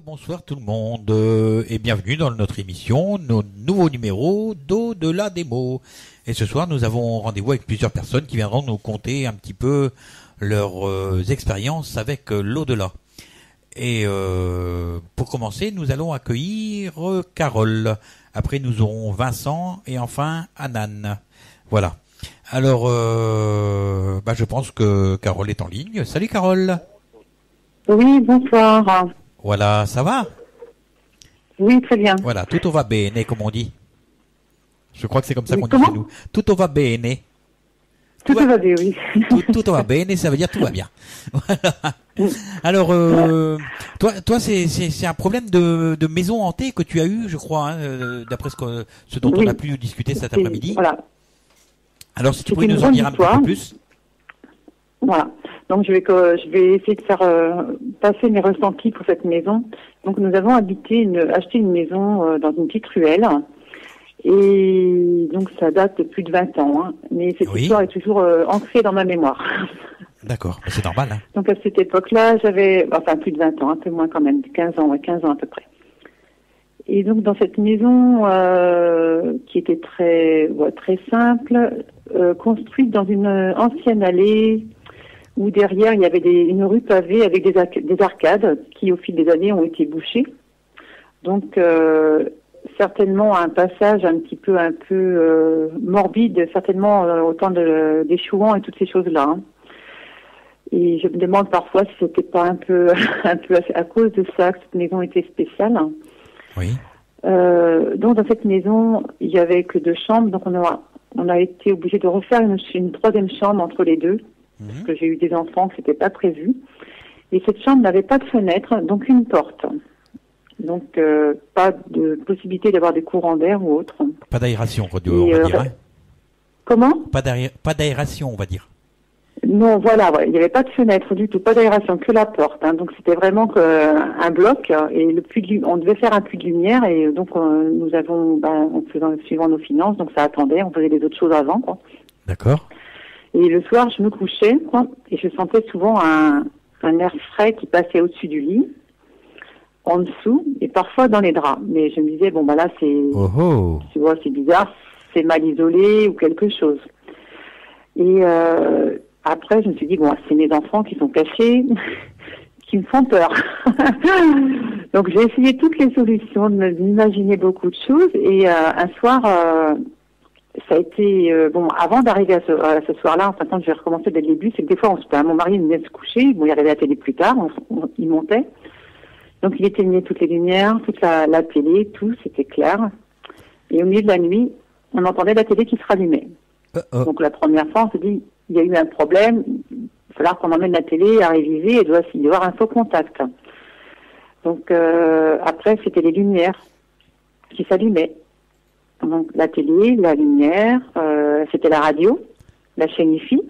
Bonsoir tout le monde et bienvenue dans notre émission, nos nouveaux numéros d'Au-delà des mots. Et ce soir, nous avons rendez-vous avec plusieurs personnes qui viendront nous conter un petit peu leurs expériences avec l'au-delà. Et pour commencer, nous allons accueillir Carole. Après, nous aurons Vincent et enfin Anan. Voilà. Alors, je pense que Carole est en ligne. Salut Carole. Oui, bonsoir. Voilà, ça va? Oui, très bien. Voilà, tutto va bene, comme on dit. Je crois que c'est comme ça qu'on dit Comment chez nous. Tutto va bene. Tout va bien, oui. Tutto va bene, ça veut dire tout va bien. Voilà. Alors, toi, c'est un problème de maison hantée que tu as eu, je crois, hein, d'après ce dont on a pu discuter cet après-midi. Voilà. Alors, si tu pourrais nous en dire un petit peu plus. Voilà. Donc je vais essayer de faire passer mes ressentis pour cette maison. Donc nous avons acheté une maison dans une petite ruelle. Et donc ça date de plus de 20 ans. Hein. Mais cette histoire est toujours ancrée dans ma mémoire. D'accord, c'est normal. Hein. Donc à cette époque-là, j'avais plus de 20 ans, un peu moins quand même, 15 ans à peu près. Et donc dans cette maison qui était très simple, construite dans une ancienne allée où derrière il y avait une rue pavée avec des arcades qui au fil des années ont été bouchées. Donc certainement un passage un peu morbide, certainement au temps des Chouans et toutes ces choses-là. Hein. Et je me demande parfois si c'était pas un peu à cause de ça que cette maison était spéciale. Oui. Donc dans cette maison, il y avait que 2 chambres, donc on a été obligé de refaire une troisième chambre entre les deux, parce que j'ai eu des enfants, que c'était pas prévu. Et cette chambre n'avait pas de fenêtre, donc une porte. Donc pas de possibilité d'avoir des courants d'air ou autre. Pas d'aération, on va dire. Hein. Comment ? Pas d'aération, on va dire. Non, voilà, il n'y avait pas de fenêtre du tout, pas d'aération, que la porte. Hein. Donc c'était vraiment un bloc et on devait faire un puits de lumière et donc nous avons, suivant nos finances, donc ça attendait, on faisait des autres choses avant, quoi. D'accord. Et le soir, je me couchais, quoi, et je sentais souvent un air frais qui passait au-dessus du lit, en dessous et parfois dans les draps. Mais je me disais là c'est bizarre, c'est mal isolé ou quelque chose. Et après, je me suis dit, c'est mes enfants qui sont cachés, qui me font peur. Donc, j'ai essayé toutes les solutions, de m'imaginer beaucoup de choses. Et un soir, ça a été... avant d'arriver à ce soir-là, quand je vais recommencer dès le début, c'est que des fois, mon mari venait se coucher, il regardait la télé plus tard, il montait. Donc, il éteignait toutes les lumières, toute la télé, tout, c'était clair. Et au milieu de la nuit, on entendait la télé qui se rallumait. Donc, la première fois, on se dit... Il y a eu un problème, il va falloir qu'on emmène la télé à réviser, il doit y avoir un faux contact. Donc après, c'était les lumières qui s'allumaient. Donc la télé, la lumière, c'était la radio, la chaîne IFI,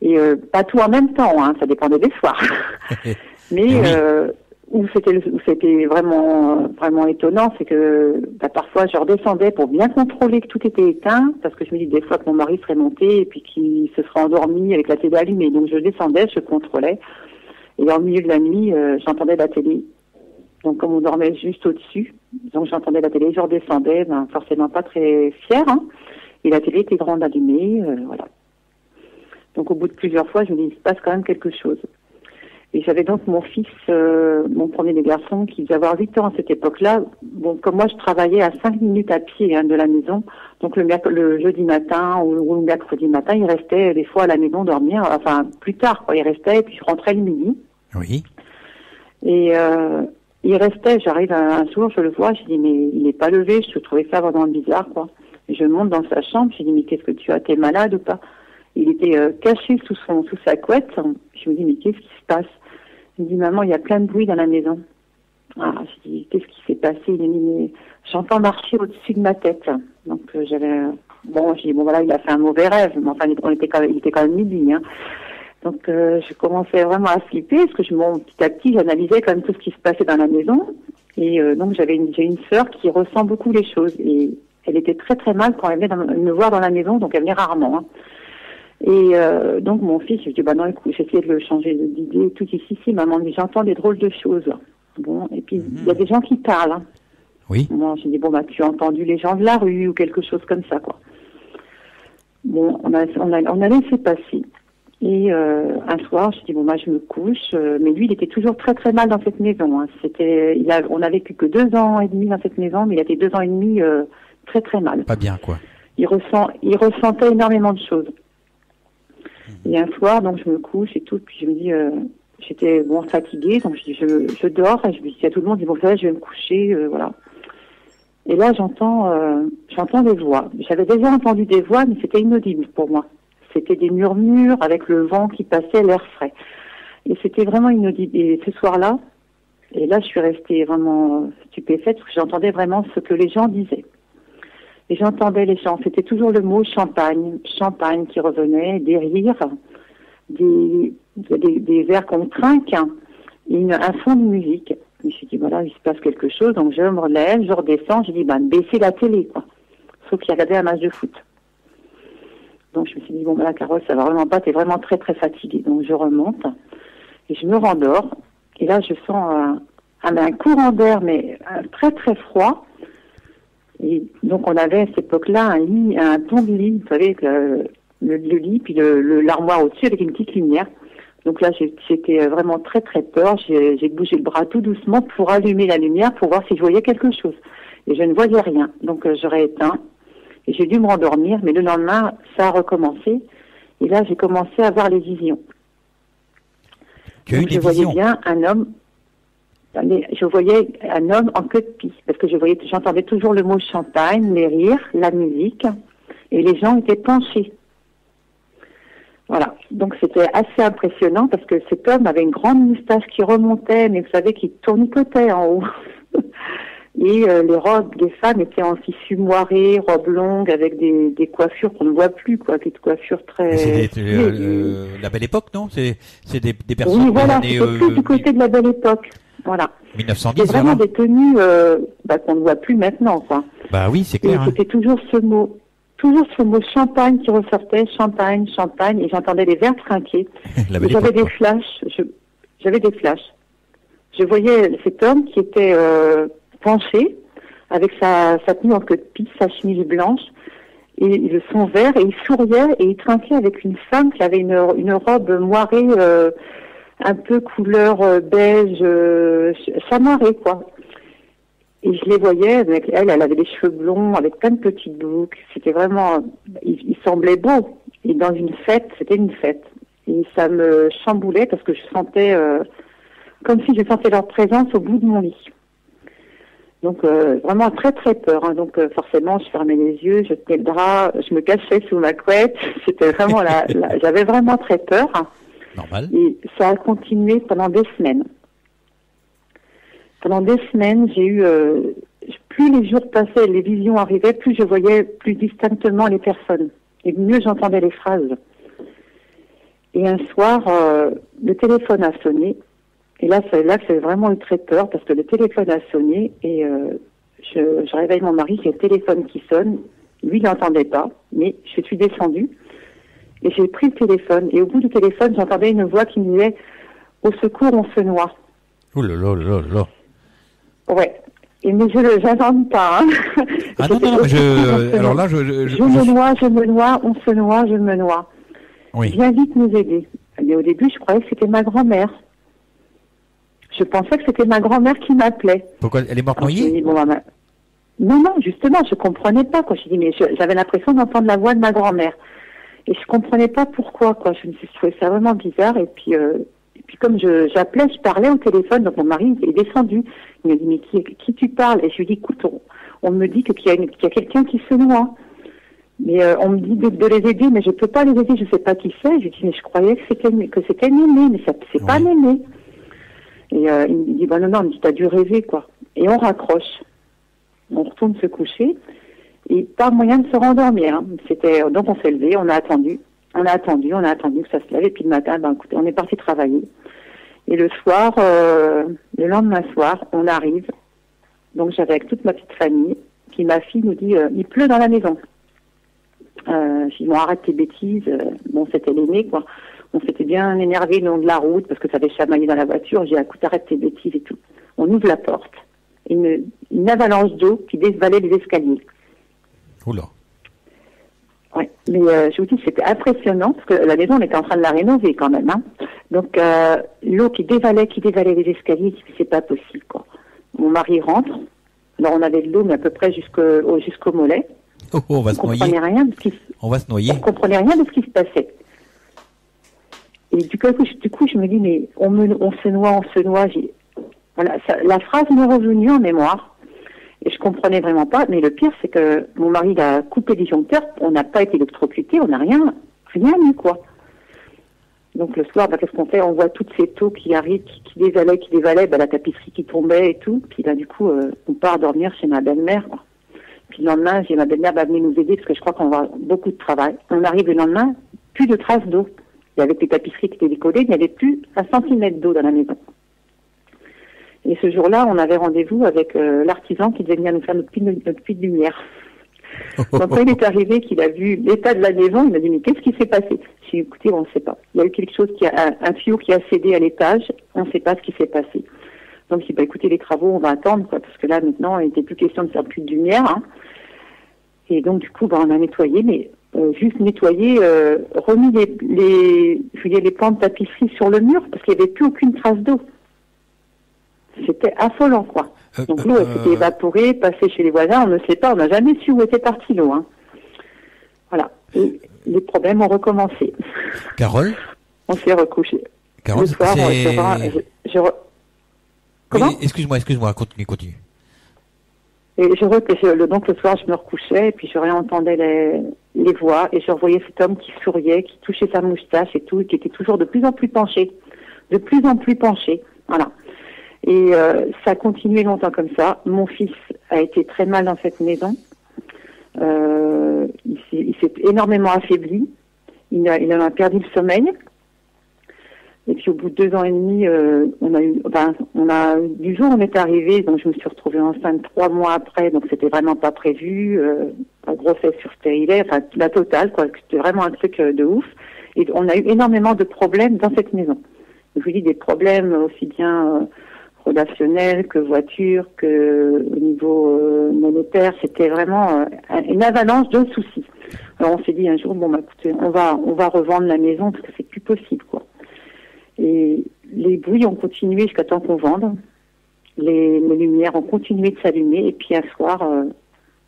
et pas tout en même temps, hein, ça dépendait des soirs. Mais où c'était vraiment étonnant, c'est que parfois je redescendais pour bien contrôler que tout était éteint, parce que je me dis des fois que mon mari serait monté et puis qu'il se serait endormi avec la télé allumée. Donc je descendais, je contrôlais, et au milieu de la nuit, j'entendais la télé. Donc comme on dormait juste au-dessus, donc j'entendais la télé, je redescendais, forcément pas très fière, hein, et la télé était grande allumée, voilà. Donc au bout de plusieurs fois, je me dis, il se passe quand même quelque chose. Et j'avais donc mon fils, mon premier des garçons, qui devait avoir 8 ans à cette époque-là. Bon, comme moi, je travaillais à 5 minutes à pied de la maison. Donc le jeudi matin ou le mercredi matin, il restait des fois à la maison dormir, plus tard, quoi. Il restait et puis je rentrais le midi. Oui. Et il restait, j'arrive un jour, je le vois, je dis, mais il n'est pas levé, je trouvais ça vraiment bizarre, quoi. Et je monte dans sa chambre, je dis, mais qu'est-ce que tu as, t'es malade ou pas? Il était caché sous sa couette. Je me dis, mais qu'est-ce qui se passe? Il me dit, maman, il y a plein de bruit dans la maison. Ah, je dis, qu'est-ce qui s'est passé? Il me dit, mais j'entends marcher au-dessus de ma tête. Donc j'avais... je dis, voilà, il a fait un mauvais rêve. Mais enfin, il était quand même midi. Hein. Donc je commençais vraiment à flipper, parce que petit à petit, j'analysais quand même tout ce qui se passait dans la maison. Et donc j'ai une sœur qui ressent beaucoup les choses. Et elle était très très mal quand elle venait me voir dans la maison, donc elle venait rarement. Hein. Et donc mon fils, je dis, non, écoute, j'ai essayé de le changer d'idée, tout ici, maman, mais j'entends des drôles de choses. Bon, et puis il y a des gens qui parlent. Hein. Oui. Moi, j'ai dit, bon, bah, tu as entendu les gens de la rue ou quelque chose comme ça, quoi. Bon, on a laissé passer. Et un soir, je dis, bon, bah, je me couche. Mais lui, il était toujours très, très mal dans cette maison. Hein. On a vécu que 2 ans et demi dans cette maison, mais il a été 2 ans et demi très, très mal. Pas bien, quoi. Il ressentait énormément de choses. Et un soir, donc, je me couche et tout, puis je me dis... j'étais fatiguée, donc je dis je dors, et je me dis à tout le monde, je dis bon ça va, je vais me coucher, voilà. Et là j'entends des voix. J'avais déjà entendu des voix, mais c'était inaudible pour moi. C'était des murmures avec le vent qui passait, l'air frais. Et c'était vraiment inaudible. Et ce soir-là, et là je suis restée vraiment stupéfaite parce que j'entendais vraiment ce que les gens disaient. Et j'entendais les gens, c'était toujours le mot champagne, champagne qui revenait, des rires, des verres qu'on trinque, hein, et un fond de musique. Je me suis dit, voilà, il se passe quelque chose, donc je me relève, je redescends, j'ai dit, baissez la télé, quoi. Sauf qu'il regardait un match de foot. Donc je me suis dit, bon, voilà, Carole, ça va vraiment pas, t'es vraiment très, très fatiguée. Donc je remonte, et je me rendors, et là, je sens un courant d'air, mais très, très froid. Et donc on avait à cette époque-là un pont de lit, vous savez, le lit, puis l'armoire au-dessus avec une petite lumière. Donc là, j'étais vraiment très, très peur. J'ai bougé le bras tout doucement pour allumer la lumière, pour voir si je voyais quelque chose. Et je ne voyais rien. Donc j'aurais éteint. Et j'ai dû me rendormir. Mais le lendemain, ça a recommencé. Et là, j'ai commencé à voir les visions. Tu as eu des visions? Je voyais bien un homme. Je voyais un homme en queue de pie. Parce que j'entendais toujours le mot champagne, les rires, la musique. Et les gens étaient penchés. Voilà, donc c'était assez impressionnant parce que cet homme avait une grande moustache qui remontait, mais vous savez, qui tournicotait en haut. Et les robes des femmes étaient en tissu moiré, robes longues, avec des coiffures qu'on ne voit plus, quoi, des coiffures très... C'est la belle époque, non? C'est des personnes... Oui, voilà, c'était plus du côté de la belle époque, voilà. 1910, c'est vraiment des tenues qu'on ne voit plus maintenant, quoi. Bah oui, c'est clair. Et c'était toujours ce mot champagne qui ressortait, champagne, champagne, et j'entendais des verres trinquer. J'avais des flashs, Je voyais cet homme qui était penché, avec sa tenue en queue de pie, sa chemise blanche, et son verre, et il souriait, et il trinquait avec une femme qui avait une robe moirée, un peu couleur beige, chamarrée, quoi. Et je les voyais, avec elle avait des cheveux blonds, avec plein de petites boucles. C'était vraiment, il semblait beau. Et dans une fête, c'était une fête. Et ça me chamboulait parce que je sentais, comme si je sentais leur présence au bout de mon lit. Donc vraiment très très peur. Hein. Donc forcément, je fermais les yeux, je tenais le drap, je me cachais sous ma couette. C'était vraiment j'avais vraiment très peur. Normal. Et ça a continué pendant des semaines. Pendant des semaines, j'ai eu, plus les jours passaient, les visions arrivaient, plus je voyais plus distinctement les personnes. Et mieux j'entendais les phrases. Et un soir, le téléphone a sonné. Et là, j'ai vraiment eu très peur parce que le téléphone a sonné et je réveille mon mari, c'est le téléphone qui sonne. Lui, il n'entendait pas, mais je suis descendue et j'ai pris le téléphone. Et au bout du téléphone, j'entendais une voix qui me disait « Au secours, on se noie ». Oh là là là là. Ouais. Mais je n'entends pas. Hein. Ah non, mais alors là, je me noie, je me noie, on se noie, je me noie. Oui. Viens vite nous aider. Mais au début, je croyais que c'était ma grand-mère. Je pensais que c'était ma grand-mère qui m'appelait. Pourquoi? Elle est morte noyée? Non, justement, je comprenais pas, quoi. Je dis, mais j'avais l'impression d'entendre la voix de ma grand-mère. Et je comprenais pas pourquoi, quoi. Je me suis trouvé ça vraiment bizarre. Et puis comme j'appelais, je parlais au téléphone, donc mon mari est descendu. Il me dit, mais qui tu parles? Et je lui dis, écoute, on me dit qu'il y a quelqu'un qui se noie. Mais on me dit de les aider, mais je peux pas les aider, je sais pas qui c'est. Je lui dis, mais je croyais que c'était Mémé, mais c'est pas Mémé. Et il me dit, non, il me dit, t'as dû rêver, quoi. Et on raccroche. On retourne se coucher. Et pas moyen de se rendormir. Hein. Donc on s'est levé, on a attendu que ça se lève. Et puis le matin, écoutez, on est parti travailler. Et le soir, le lendemain soir, on arrive. Donc j'avais avec toute ma petite famille. Puis ma fille nous dit, il pleut dans la maison. Je dis, bon, arrête tes bêtises. Bon, c'était l'aîné, quoi. On s'était bien énervé le long de la route parce que ça avait chamaillé dans la voiture. J'ai dit, écoute, arrête tes bêtises et tout. on ouvre la porte, une avalanche d'eau qui dévalait les escaliers. Oula. Ouais, mais je vous dis, c'était impressionnant, parce que la maison, on était en train de la rénover quand même. Hein. Donc, l'eau qui dévalait les escaliers, c'est pas possible, quoi. Mon mari rentre, alors on avait de l'eau, mais à peu près jusqu'au mollet. Oh, on va se noyer. On va se noyer. On comprenait rien de ce qui se passait. Et du coup, je me dis, mais on se noie. Voilà, la phrase m'est revenue en mémoire. Et je comprenais vraiment pas. Mais le pire, c'est que mon mari il a coupé les disjoncteur. On n'a pas été électrocuté. On n'a rien eu, quoi. Donc le soir, qu'est-ce qu'on fait? On voit toutes ces taux qui arrivent, qui dévalaient, la tapisserie qui tombait et tout. Puis là, du coup, on part dormir chez ma belle-mère, quoi. Puis le lendemain, ma belle-mère va venir nous aider parce que je crois qu'on va avoir beaucoup de travail. On arrive le lendemain, plus de traces d'eau. Il y avait des tapisseries qui étaient décollées, il n'y avait plus un centimètre d'eau dans la maison. Et ce jour-là, on avait rendez-vous avec l'artisan qui devait venir nous faire notre puits de lumière. Donc quand il est arrivé, qu'il a vu l'état de la maison, il m'a dit, mais qu'est-ce qui s'est passé? J'ai dit, écoutez, on ne sait pas. Il y a eu quelque chose un tuyau qui a cédé à l'étage, on ne sait pas ce qui s'est passé. Donc il dit, écoutez, les travaux, on va attendre, quoi, parce que là, maintenant, il n'était plus question de faire plus de lumière. Hein. Et donc, du coup, on a nettoyé, mais juste nettoyé, remis les plans de tapisserie sur le mur, parce qu'il n'y avait plus aucune trace d'eau. C'était affolant, quoi. Donc l'eau, elle s'était évaporée, passée chez les voisins, on ne sait pas, on n'a jamais su où était partie l'eau. Hein. Voilà. Et les problèmes ont recommencé. Carole? On s'est recouché. Carole, le soir, Comment? Oui, excuse-moi, continue. Et donc le soir, je me recouchais, et puis je réentendais les voix, et je revoyais cet homme qui souriait, qui touchait sa moustache et tout, et qui était toujours de plus en plus penché. Voilà. Et ça a continué longtemps comme ça. Mon fils a été très mal dans cette maison. Il s'est énormément affaibli. Il en a perdu le sommeil. Et puis au bout de 2 ans et demi, du jour où on est arrivé, donc je me suis retrouvée enceinte 3 mois après, donc c'était vraiment pas prévu, grossesse sur stérilet, enfin la totale, quoi. C'était vraiment un truc de ouf. Et on a eu énormément de problèmes dans cette maison. Je vous dis des problèmes aussi bien relationnels que voiture, que au niveau monétaire, c'était vraiment une avalanche de soucis. Alors on s'est dit un jour, écoutez, on va revendre la maison parce que c'est plus possible, quoi. Et les bruits ont continué jusqu'à temps qu'on vende. Les lumières ont continué de s'allumer. Et puis un soir,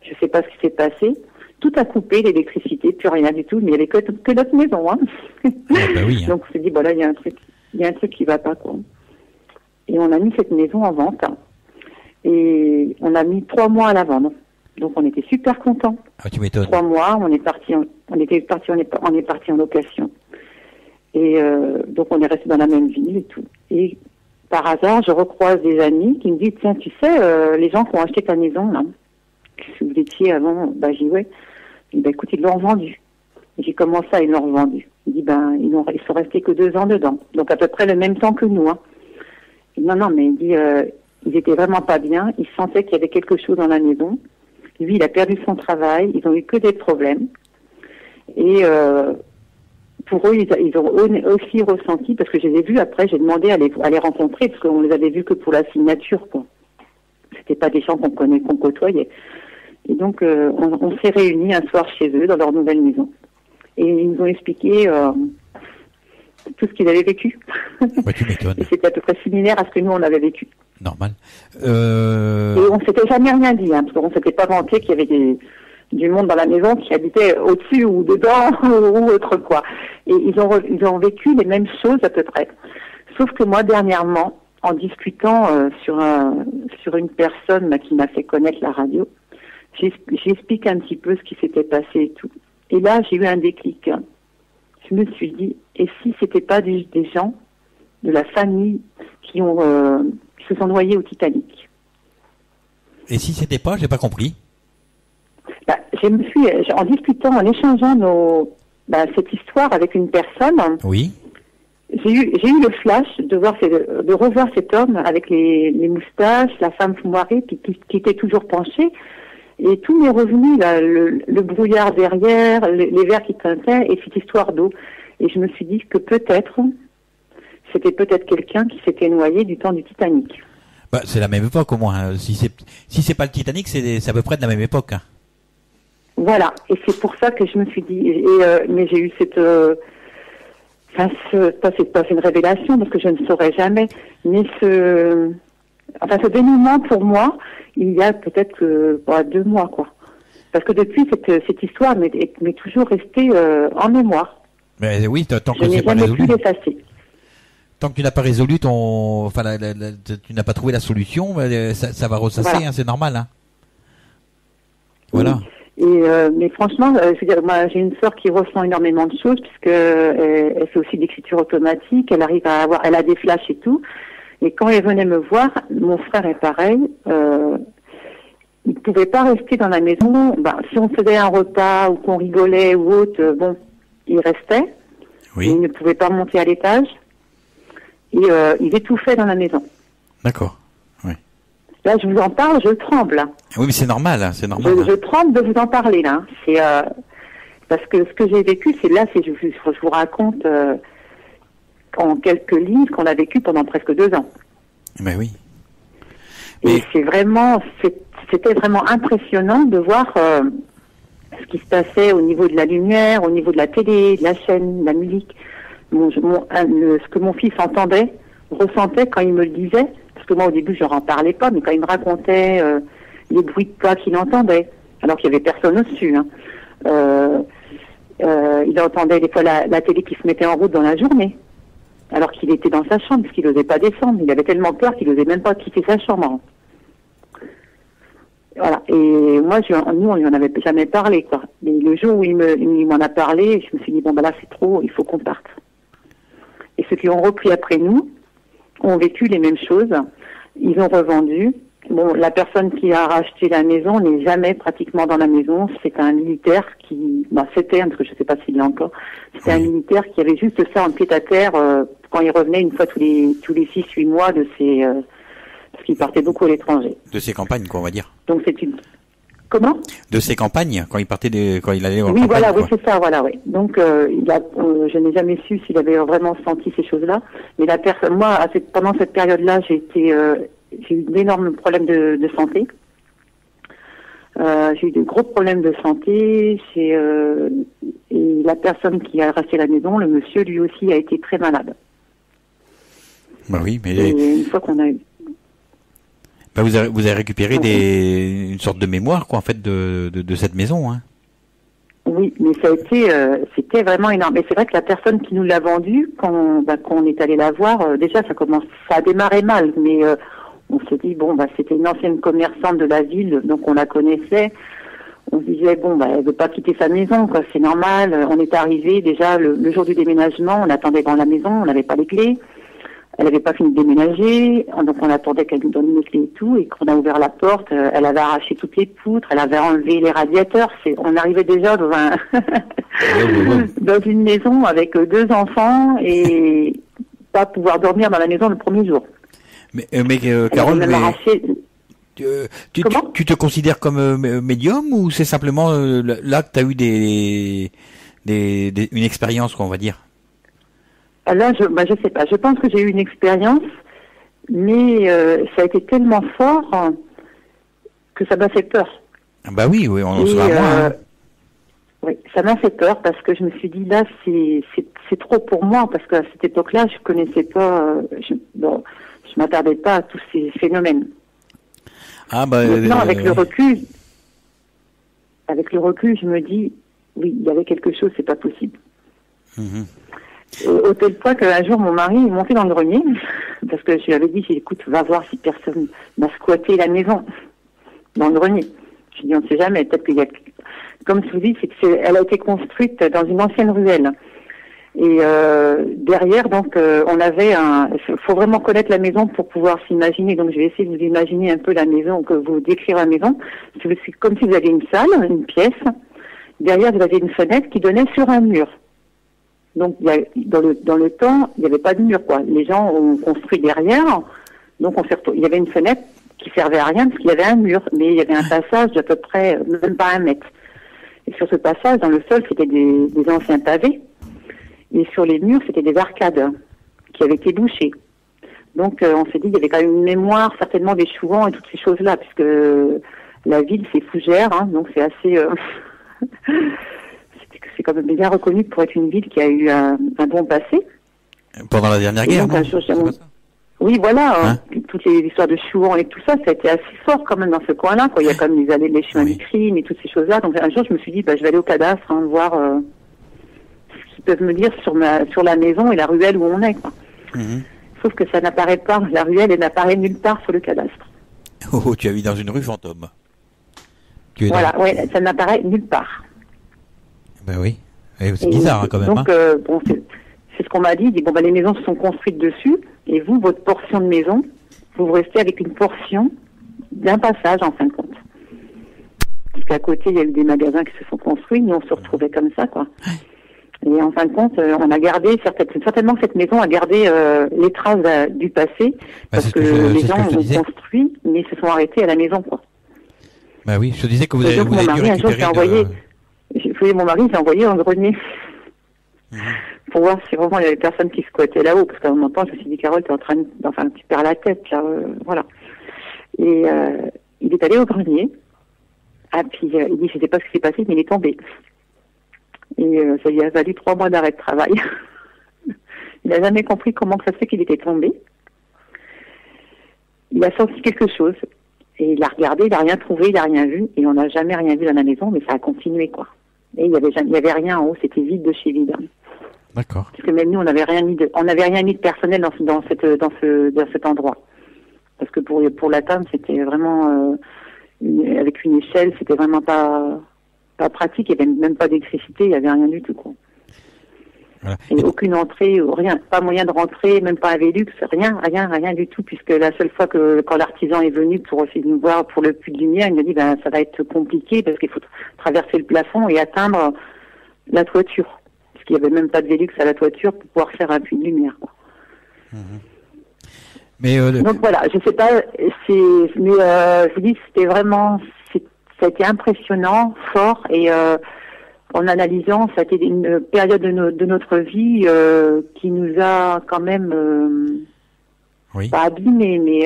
je ne sais pas ce qui s'est passé. Tout a coupé, l'électricité, plus rien du tout. Mais il n'y avait que notre maison. Hein. Ah bah oui, hein. Donc on s'est dit, là, il y a un truc qui va pas, quoi. Et on a mis cette maison en vente. Et on a mis 3 mois à la vendre. Donc on était super contents. Ah, tu m'étonnes. 3 mois, on est parti en location. Et donc on est resté dans la même ville et tout. Et par hasard, je recroise des amis qui me disent, tiens, tu sais, les gens qui ont acheté ta maison, là, que vous étiez avant, j'ai dit, ouais. Je dis, écoute, ils l'ont revendu. J'ai dit, comment ça, ils l'ont revendu? Il dit, ils sont restés que 2 ans dedans. Donc à peu près le même temps que nous, hein. Non, mais il dit, ils étaient vraiment pas bien. Ils sentaient qu'il y avait quelque chose dans la maison. Lui, il a perdu son travail. Ils ont eu que des problèmes. Et pour eux, ils ont aussi ressenti, parce que je les ai vus après, j'ai demandé à les rencontrer, parce qu'on les avait vus que pour la signature, quoi. C'était pas des gens qu'on côtoyait. Et donc, on s'est réunis un soir chez eux, dans leur nouvelle maison. Et ils nous ont expliqué tout ce qu'ils avaient vécu. Ouais, tu m'étonnes. Et c'était à peu près similaire à ce que nous, on avait vécu. Normal. Et on s'était jamais rien dit, hein, parce qu'on s'était pas vanté qu'il y avait du monde dans la maison qui habitait au-dessus ou dedans ou autre, quoi. Et ils ont vécu les mêmes choses à peu près. Sauf que moi, dernièrement, en discutant sur une personne qui m'a fait connaître la radio, j'explique un petit peu ce qui s'était passé et tout. Et là, j'ai eu un déclic. Je me suis dit, et si c'était pas des gens de la famille qui se sont noyés au Titanic? Et si c'était pas, j'ai pas compris. En discutant, en échangeant cette histoire avec une personne. Oui. J'ai eu le flash de revoir cet homme avec les moustaches, la femme foumoirée qui était toujours penchée. Et tout m'est revenu, là, le brouillard derrière, les verres qui tintaient et cette histoire d'eau. Et je me suis dit que c'était peut-être quelqu'un qui s'était noyé du temps du Titanic. Bah, c'est la même époque au moins. Hein. Si c'est pas le Titanic, c'est à peu près de la même époque. Hein. Voilà, et c'est pour ça que je me suis dit, mais j'ai eu cette, c'est pas une révélation parce que je ne saurais jamais, mais ce dénouement pour moi, il y a peut-être 2 mois, quoi. Parce que depuis, cette histoire m'est toujours restée en mémoire. Mais oui, tant que je n'ai c'est pas jamais résolu. pu l'effacer. Tant que tu n'as pas résolu tu n'as pas trouvé la solution, ça va ressasser, Voilà. hein, c'est normal. Hein. Voilà. Oui. Et mais franchement, je veux dire, moi j'ai une sœur qui ressent énormément de choses puisque elle fait aussi de l'écriture automatique, elle arrive elle a des flashs et tout. Et quand elle venait me voir, mon frère est pareil. Il ne pouvait pas rester dans la maison. Si on faisait un repas ou qu'on rigolait ou autre, il restait. Oui. Il ne pouvait pas monter à l'étage. Et il étouffait dans la maison. D'accord. Oui. Là, je vous en parle, je tremble. Oui, mais c'est normal, hein, c'est normal. Je tremble de vous en parler là. C'est parce que ce que j'ai vécu, je vous raconte en quelques lignes ce qu'on a vécu pendant presque 2 ans. Mais oui. Et c'était vraiment impressionnant de voir ce qui se passait au niveau de la lumière, au niveau de la télé, de la chaîne, de la musique. Ce que mon fils ressentait quand il me le disait, parce que moi au début je n'en parlais pas, mais quand il me racontait les bruits de pas qu'il entendait, alors qu'il n'y avait personne au-dessus. Hein. Il entendait des fois la télé qui se mettait en route dans la journée, alors qu'il était dans sa chambre, parce qu'il n'osait pas descendre. Il avait tellement peur qu'il n'osait même pas quitter sa chambre. Voilà. Et moi, nous, on lui en avait jamais parlé, quoi. Mais le jour où il m'en a parlé, je me suis dit, là, c'est trop, il faut qu'on parte. Et ceux qui ont repris après nous ont vécu les mêmes choses. Ils ont revendu. Bon, la personne qui a racheté la maison n'est jamais pratiquement dans la maison. C'est un militaire c'était, parce que je ne sais pas s'il l'a encore, c'était un militaire qui avait juste ça en pied-à-terre quand il revenait une fois tous les 6-8 mois de ses... parce qu'il partait beaucoup à l'étranger. De ses campagnes, quoi, on va dire. Donc c'est une... Comment ? De ses campagnes, quand il allait en oui, campagne. Voilà, quoi. oui, c'est ça, voilà, oui. Donc je n'ai jamais su s'il avait vraiment senti ces choses-là. Mais moi, pendant cette période-là, j'ai eu d'énormes problèmes de santé. J'ai eu de gros problèmes de santé. Et la personne qui a racheté la maison, le monsieur, lui aussi, a été très malade. Bah oui, mais... Et une fois qu'on a eu... vous avez récupéré une sorte de mémoire, quoi, en fait, de cette maison, hein. Oui, mais c'était vraiment énorme. Et c'est vrai que la personne qui nous l'a vendue, quand on est allé la voir, déjà ça a démarré mal, mais on s'est dit c'était une ancienne commerçante de la ville, donc on la connaissait. On se disait elle veut pas quitter sa maison, quoi, c'est normal. On est arrivé déjà le jour du déménagement, on attendait dans la maison, on n'avait pas les clés. Elle n'avait pas fini de déménager, donc on attendait qu'elle nous donne les clés et tout, et quand on a ouvert la porte, elle avait arraché toutes les poutres, elle avait enlevé les radiateurs. On arrivait déjà dans dans une maison avec 2 enfants et pas pouvoir dormir dans la maison le premier jour. Mais Carole, tu te considères comme médium ou c'est simplement là que tu as eu une expérience, quoi, on va dire? Là, je sais pas. Je pense que j'ai eu une expérience, mais ça a été tellement fort que ça m'a fait peur. Bah oui, on sera à moins. Hein. Oui, ça m'a fait peur parce que je me suis dit là, c'est trop pour moi parce qu'à cette époque-là, je connaissais pas, je m'attardais pas à tous ces phénomènes. Maintenant, avec le recul, je me dis, oui, il y avait quelque chose, c'est pas possible. Mmh. Au tel point qu'un jour, mon mari est monté dans le grenier, parce que je lui avais dit, écoute, va voir si personne m'a squatté la maison, dans le grenier. Je lui ai dit, on ne sait jamais, peut-être qu'il y a... Comme je vous dis, elle a été construite dans une ancienne ruelle. Et derrière, donc, on avait il faut vraiment connaître la maison pour pouvoir s'imaginer. Donc, je vais essayer de vous imaginer un peu la maison, que vous décrire la maison. C'est comme si vous aviez une salle, une pièce. Derrière, vous aviez une fenêtre qui donnait sur un mur. Donc, dans le temps, il n'y avait pas de mur, quoi. Les gens ont construit derrière. Donc, il y avait une fenêtre qui servait à rien parce qu'il y avait un mur. Mais il y avait un passage d'à peu près, même pas 1 mètre. Et sur ce passage, dans le sol, c'était des anciens pavés. Et sur les murs, c'était des arcades qui avaient été bouchées. Donc on s'est dit il y avait quand même une mémoire certainement des Chouans et toutes ces choses-là, puisque la ville c'est Fougères, hein, donc c'est assez c'est quand même bien reconnu pour être une ville qui a eu un bon passé. Pendant la dernière guerre, donc, oui, voilà, hein, toutes les histoires de Chouans et tout ça, ça a été assez fort quand même dans ce coin-là. Quoi. Il y a quand même les allées, les chemins du crime et toutes ces choses-là. Donc un jour, je me suis dit, je vais aller au cadastre, hein, voir ce qu'ils peuvent me dire sur la maison et la ruelle où on est. Quoi. Sauf que ça n'apparaît pas, la ruelle, elle n'apparaît nulle part sur le cadastre. Oh, tu habites dans une rue fantôme. Voilà, ouais, ça n'apparaît nulle part. Ben oui, c'est bizarre hein, quand même. Donc, bon, c'est ce qu'on m'a dit. Il dit, les maisons se sont construites dessus, et vous, votre portion de maison, vous restez avec une portion d'un passage, en fin de compte. Parce qu'à côté, il y a eu des magasins qui se sont construits, nous, on se retrouvait comme ça, quoi. Et en fin de compte, on a gardé, certainement cette maison a gardé les traces du passé, parce que les gens ont construit, mais se sont arrêtés à la maison, quoi. Bah oui, je te disais que vous avez dû récupérer mon mari s'est envoyé en grenier pour voir si vraiment il y avait personne qui squattait là-haut, parce qu'à un moment, je me suis dit, Carole, t'es en train tu perds la tête, là, voilà. Et il est allé au grenier, puis il dit, je sais pas ce qui s'est passé, mais il est tombé. Et ça lui a valu 3 mois d'arrêt de travail. Il n'a jamais compris comment ça se fait qu'il était tombé. Il a senti quelque chose. Et il a regardé, il n'a rien trouvé, il n'a rien vu. Et on n'a jamais rien vu dans la maison, mais ça a continué, quoi. Et il y avait rien en haut, c'était vide de chez vide. D'accord. Parce que même nous, on n'avait rien mis de personnel dans cet endroit. Parce que pour l'atteindre, c'était vraiment, avec une échelle, c'était vraiment pas pratique, il n'y avait même pas d'électricité, il n'y avait rien du tout, quoi. Voilà. Et aucune entrée, rien, pas moyen de rentrer, même pas un Velux, rien du tout, puisque la seule fois quand l'artisan est venu pour essayer de nous voir pour le puits de lumière, il m'a dit ça va être compliqué parce qu'il faut traverser le plafond et atteindre la toiture. Parce qu'il n'y avait même pas de Velux à la toiture pour pouvoir faire un puits de lumière, quoi. Mais donc voilà, je sais pas, je vous dis, c'était vraiment, ça a été impressionnant, fort, et en analysant, ça a été une période de notre vie qui nous a quand même pas abîmé, mais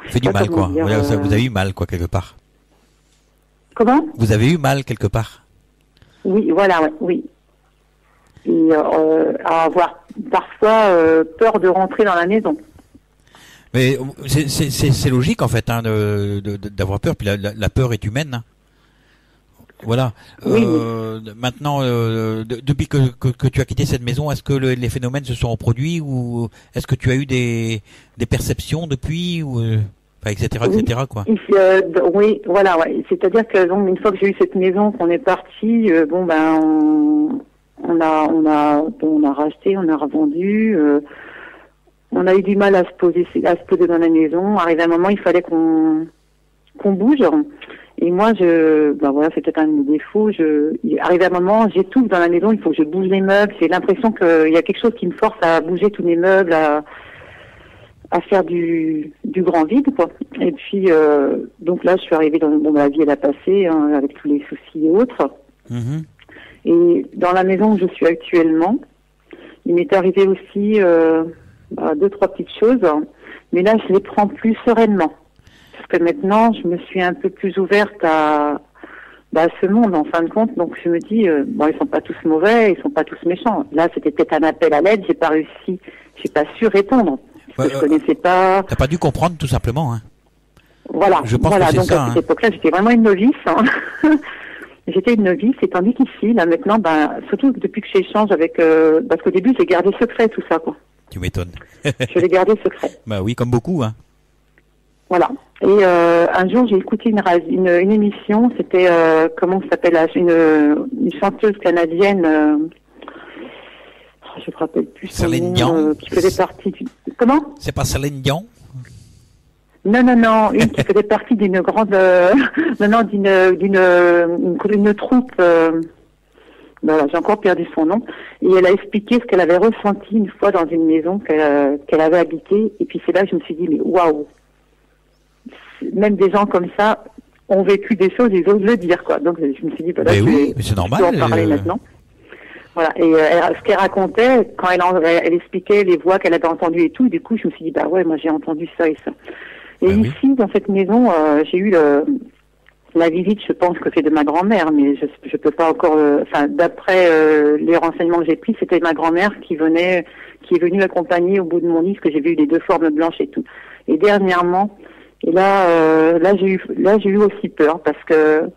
fait du mal, quoi. Vous avez eu mal, quoi, quelque part. Comment ? Vous avez eu mal quelque part. Oui, voilà, ouais, oui. Et à avoir parfois peur de rentrer dans la maison. Mais c'est logique en fait hein, d'avoir peur. Puis la peur est humaine. Hein. Voilà. Oui. Maintenant, depuis que tu as quitté cette maison, est-ce que les phénomènes se sont reproduits ou est-ce que tu as eu des perceptions depuis ou etc. quoi. Oui, voilà. Ouais. C'est-à-dire que donc, une fois que j'ai eu cette maison, qu'on est parti, on a racheté, on a revendu. On a eu du mal à se poser dans la maison. Arrivé à un moment, il fallait qu'on bouge. Et moi, c'est peut-être un de mes défauts. Arrivé à un moment, j'étouffe dans la maison. Il faut que je bouge les meubles. J'ai l'impression qu'il y a quelque chose qui me force à bouger tous les meubles, à faire du grand vide, quoi. Et puis, donc là, je suis arrivée dans la vie, elle a passé, hein, avec tous les soucis et autres. Et dans la maison où je suis actuellement, il m'est arrivé aussi 2-3 petites choses, mais là je les prends plus sereinement parce que maintenant je me suis un peu plus ouverte à ce monde en fin de compte. Donc je me dis ils sont pas tous mauvais, ils sont pas tous méchants. Là c'était peut-être un appel à l'aide, j'ai pas su répondre parce que je connaissais pas. T'as pas dû comprendre tout simplement, hein. Voilà. Je pense que c'est donc ça, à cette époque-là j'étais vraiment une novice. Hein. J'étais une novice, et tandis qu'ici, là maintenant, surtout depuis que j'échange avec, parce qu'au début j'ai gardé secret tout ça, quoi. Tu m'étonnes. Je l'ai gardé secret. Bah oui, comme beaucoup, hein. Voilà. Et un jour j'ai écouté une émission, c'était comment ça s'appelle, une chanteuse canadienne, je me rappelle plus son nom, qui faisait partie du. Comment ? C'est pas Céline Dion ? Non, une qui faisait partie d'une grande, d'une troupe. Voilà, j'ai encore perdu son nom. Et elle a expliqué ce qu'elle avait ressenti une fois dans une maison qu'elle avait habitée. Et puis c'est là que je me suis dit, mais waouh, même des gens comme ça ont vécu des choses, ils osent le dire, quoi. Donc je me suis dit, oui, mais c'est normal. Je peux en parler maintenant. Voilà. Et ce qu'elle racontait, quand elle expliquait les voix qu'elle avait entendues et tout, du coup, je me suis dit, bah ouais, moi j'ai entendu ça et ça. Et ici, dans cette maison, j'ai eu la visite, je pense que c'est de ma grand-mère, mais je peux pas encore. Enfin, d'après les renseignements que j'ai pris, c'était ma grand-mère qui est venue m'accompagner au bout de mon lit, parce que j'ai vu les deux formes blanches et tout. Et dernièrement, j'ai eu aussi peur parce que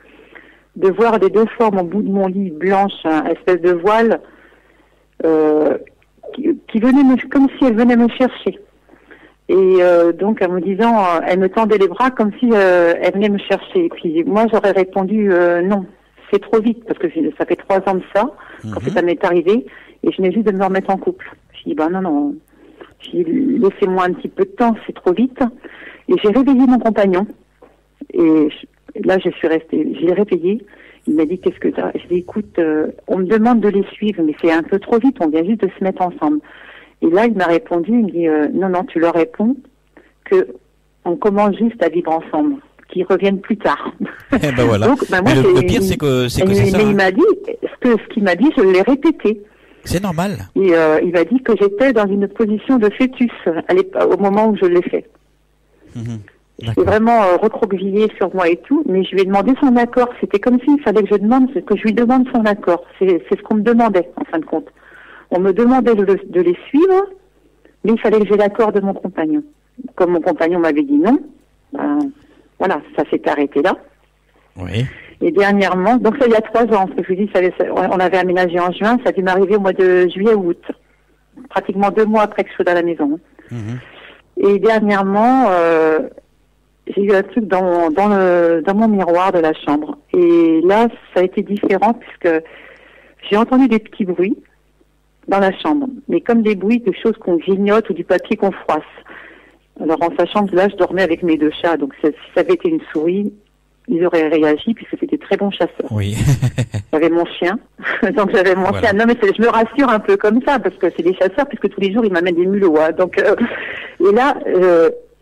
de voir les deux formes au bout de mon lit blanches, espèce de voile, qui venait comme si elle venait me chercher. Et donc en me disant, elle me tendait les bras comme si elle venait me chercher. Et puis moi j'aurais répondu non, c'est trop vite parce que ça fait 3 ans de ça quand ça m'est arrivé et je venais juste de me remettre en couple. Je dis non, laissez-moi un petit peu de temps, c'est trop vite. Et j'ai réveillé mon compagnon et là je suis restée, je l'ai réveillé. Il m'a dit qu'est-ce que t'as? Je dis écoute, on me demande de les suivre mais c'est un peu trop vite, on vient juste de se mettre ensemble. Et là, il m'a répondu, il me dit non, tu leur réponds que on commence juste à vivre ensemble, qu'ils reviennent plus tard. Eh ben voilà. Donc, moi, le pire, c'est que c'est ça. Mais il m'a dit, ce qu'il m'a dit, je l'ai répété. C'est normal. Et il m'a dit que j'étais dans une position de fœtus au moment où je l'ai fait. J'étais vraiment recroquevillé sur moi et tout, mais je lui ai demandé son accord. C'était comme s'il fallait que je lui demande son accord. C'est ce qu'on me demandait, en fin de compte. On me demandait de les suivre, mais il fallait que j'ai l'accord de mon compagnon. Comme mon compagnon m'avait dit non, voilà, ça s'est arrêté là. Oui. Et dernièrement, donc ça il y a 3 ans, parce que je vous dis, on avait aménagé en juin, ça a dû m'arriver au mois de juillet ou août, pratiquement 2 mois après que je sois dans la maison. Et dernièrement, j'ai eu un truc dans mon miroir de la chambre. Et là, ça a été différent puisque j'ai entendu des petits bruits dans la chambre, mais comme des bruits de choses qu'on grignote ou du papier qu'on froisse. Alors en sachant que là, je dormais avec mes 2 chats, donc si ça avait été une souris, ils auraient réagi puisque c'était très bons chasseurs. Oui. J'avais mon chien, donc j'avais mon chien. Non mais je me rassure un peu comme ça parce que c'est des chasseurs puisque tous les jours ils m'amènent des mulots. Hein. Donc et là,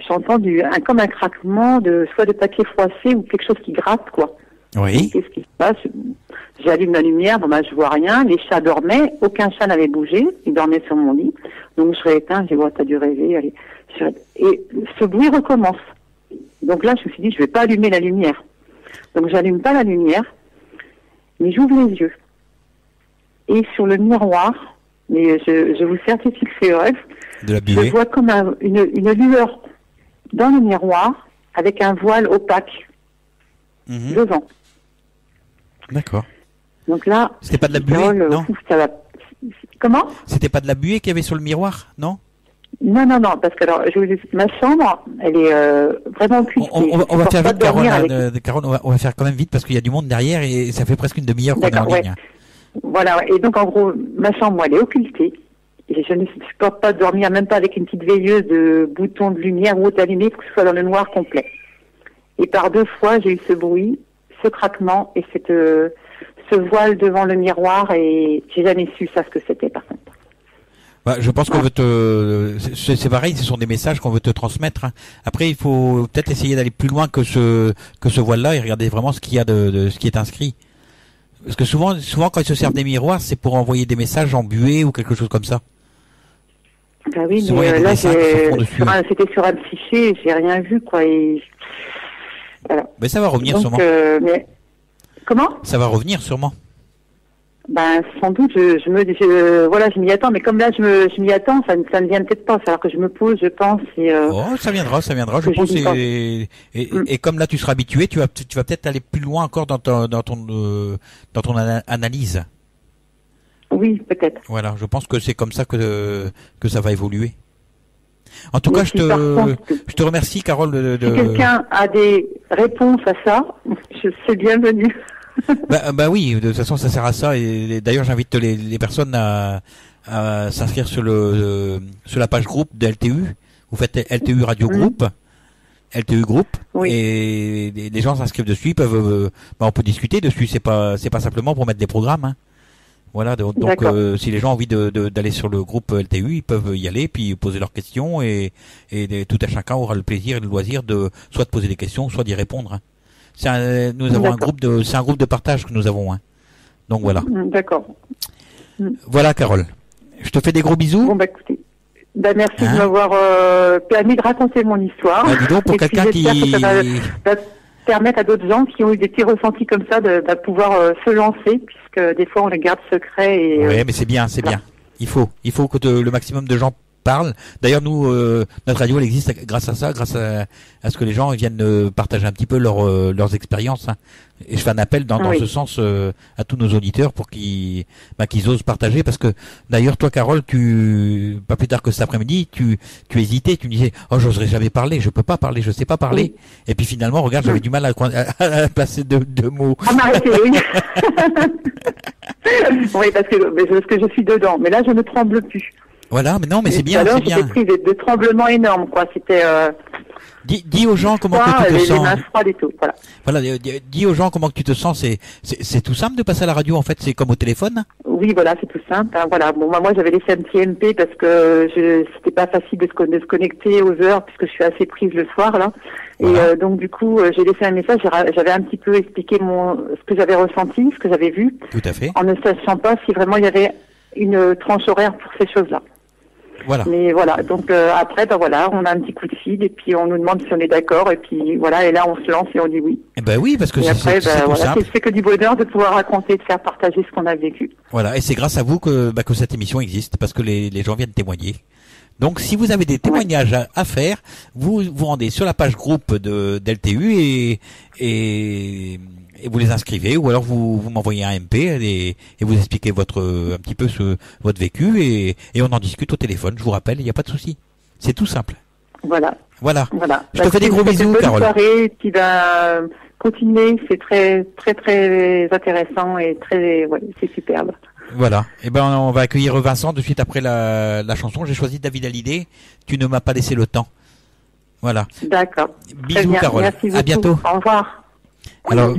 j'entends comme un craquement soit de papier froissé ou quelque chose qui gratte quoi. Oui. Qu'est-ce qui se passe? J'allume la lumière, je vois rien. Les chats dormaient, aucun chat n'avait bougé. Ils dormaient sur mon lit. Donc je rééteins, je dis t'as dû rêver. Allez. Et ce bruit recommence. Donc là, je me suis dit, je vais pas allumer la lumière. Donc j'allume pas la lumière, mais j'ouvre les yeux. Et sur le miroir, mais je vous certifie que c'est vrai, je vois comme une lueur dans le miroir avec un voile opaque devant. D'accord. Donc là, c'était pas de la buée, non? Comment? C'était pas de la buée qu'il y avait sur le miroir, non? Non, parce que alors, ma chambre, elle est vraiment occultée. On va faire vite, Carole, on va faire quand même vite parce qu'il y a du monde derrière et ça fait presque une demi-heure qu'on est en ligne. Voilà, et donc en gros, ma chambre, elle est occultée. Et je ne supporte pas dormir, même pas avec une petite veilleuse de boutons de lumière ou autre allumée, pour que ce soit dans le noir complet. Et par 2 fois, j'ai eu ce bruit, ce craquement et ce voile devant le miroir et j'ai jamais su ça ce que c'était par contre. Je pense qu'on veut c'est pareil, ce sont des messages qu'on veut te transmettre. Hein. Après, il faut peut-être essayer d'aller plus loin que ce voile-là et regarder vraiment ce qu'il y a de ce qui est inscrit. Parce que souvent quand ils se servent des miroirs, c'est pour envoyer des messages en buée ou quelque chose comme ça. Bah oui, souvent, mais là c'était sur un psyché, j'ai rien vu quoi. Et voilà. Mais ça va revenir sûrement. Mais... Comment? Ça va revenir sûrement. Sans doute, je m'y attends, mais comme là je m'y attends, ça ne vient peut-être pas. Alors que je me pose, je pense. Ça viendra, je pense. Et comme là tu seras habitué, tu vas peut-être aller plus loin encore dans ton analyse. Oui, peut-être. Voilà, je pense que c'est comme ça que ça va évoluer. En tout cas, je te remercie, Carole. Si quelqu'un a des réponses à ça, c'est bienvenu. Oui, de toute façon ça sert à ça et d'ailleurs j'invite les personnes à s'inscrire sur la page groupe de LTU. Vous faites LTU Radio Group, LTU Group, et les gens s'inscrivent dessus, ils peuvent on peut discuter dessus, c'est pas simplement pour mettre des programmes hein. Voilà, donc si les gens ont envie d'aller sur le groupe LTU, ils peuvent y aller puis poser leurs questions et tout à chacun aura le plaisir et le loisir soit de poser des questions, soit d'y répondre. Hein. Nous avons c'est un groupe de partage que nous avons. Hein. Donc voilà. D'accord. Voilà, Carole. Je te fais des gros bisous. Bon, écoutez. Merci de m'avoir permis de raconter mon histoire. Dis donc, pour quelqu'un qui... Que ça va permettre à d'autres gens qui ont eu des petits ressentis comme ça de pouvoir se lancer, puisque des fois on les garde secrets. Oui, mais c'est bien, c'est bien. Il faut que le maximum de gens parlent. D'ailleurs, nous, notre radio, elle existe grâce à ça, grâce à ce que les gens viennent partager un petit peu leurs expériences. Hein. Et je fais un appel dans ce sens à tous nos auditeurs pour qu'ils osent partager, parce que d'ailleurs, toi, Carole, pas plus tard que cet après-midi, tu hésitais, tu me disais, oh, j'oserais jamais parler, je peux pas parler, je sais pas parler. Et puis finalement, regarde, j'avais du mal à placer deux mots. À m'arrêter, oui. Oui, parce que je suis dedans. Mais là, je ne tremble plus. Voilà, mais non, mais c'est bien, alors, c'est bien. J'étais prise de tremblements énormes, quoi. C'était. Dis aux gens comment que tu te sens. Les mains froides et tout, voilà. Voilà, dis aux gens comment que tu te sens. C'est tout simple de passer à la radio, en fait. C'est comme au téléphone. Oui, voilà, c'est tout simple. Hein, voilà. Bon, moi, j'avais laissé un petit MP parce que c'était pas facile de se connecter aux heures puisque je suis assez prise le soir là. Voilà. Et donc du coup, j'ai laissé un message. J'avais un petit peu expliqué ce que j'avais ressenti, ce que j'avais vu. Tout à fait. En ne sachant pas si vraiment il y avait une tranche horaire pour ces choses-là. Voilà. Mais voilà, donc après, voilà, on a un petit coup de fil et puis on nous demande si on est d'accord et puis voilà, et là on se lance et on dit oui. Eh ben oui, parce que c'est tout simple. C'est que du bonheur de pouvoir raconter, de faire partager ce qu'on a vécu. Voilà, et c'est grâce à vous que cette émission existe, parce que les gens viennent témoigner. Donc si vous avez des témoignages à faire, vous vous rendez sur la page groupe d'LTU et vous les inscrivez, ou alors vous m'envoyez un MP et vous expliquez un petit peu votre vécu et on en discute au téléphone. Je vous rappelle, il n'y a pas de souci. C'est tout simple. Voilà. Je te fais des gros bisous, Carole. Bonne soirée, et puis continuez, c'est très très très intéressant et c'est superbe. Voilà. Et on va accueillir Vincent de suite après la chanson. J'ai choisi David Hallyday. Tu ne m'as pas laissé le temps. Voilà. D'accord. Bisous, Carole. Merci beaucoup. À bientôt. Au revoir. Alors,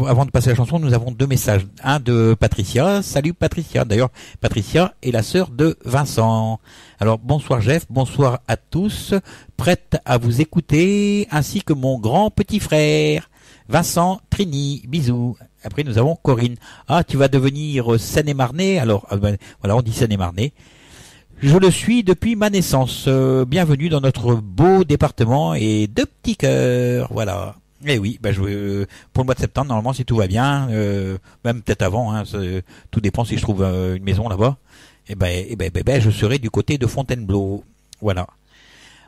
avant de passer la chanson, nous avons 2 messages. Un de Patricia. Salut Patricia. D'ailleurs, Patricia est la sœur de Vincent. Alors, bonsoir Jeff, bonsoir à tous. Prête à vous écouter, ainsi que mon grand petit frère, Vincent Trini. Bisous. Après, nous avons Corinne. Ah, tu vas devenir Seine-et-Marnais. Alors, voilà, on dit Seine-et-Marnais. Je le suis depuis ma naissance. Bienvenue dans notre beau département et 2 petits cœurs. Voilà. Eh oui, pour le mois de septembre, normalement, si tout va bien, même peut-être avant, hein, tout dépend si je trouve une maison là-bas. Je serai du côté de Fontainebleau. Voilà.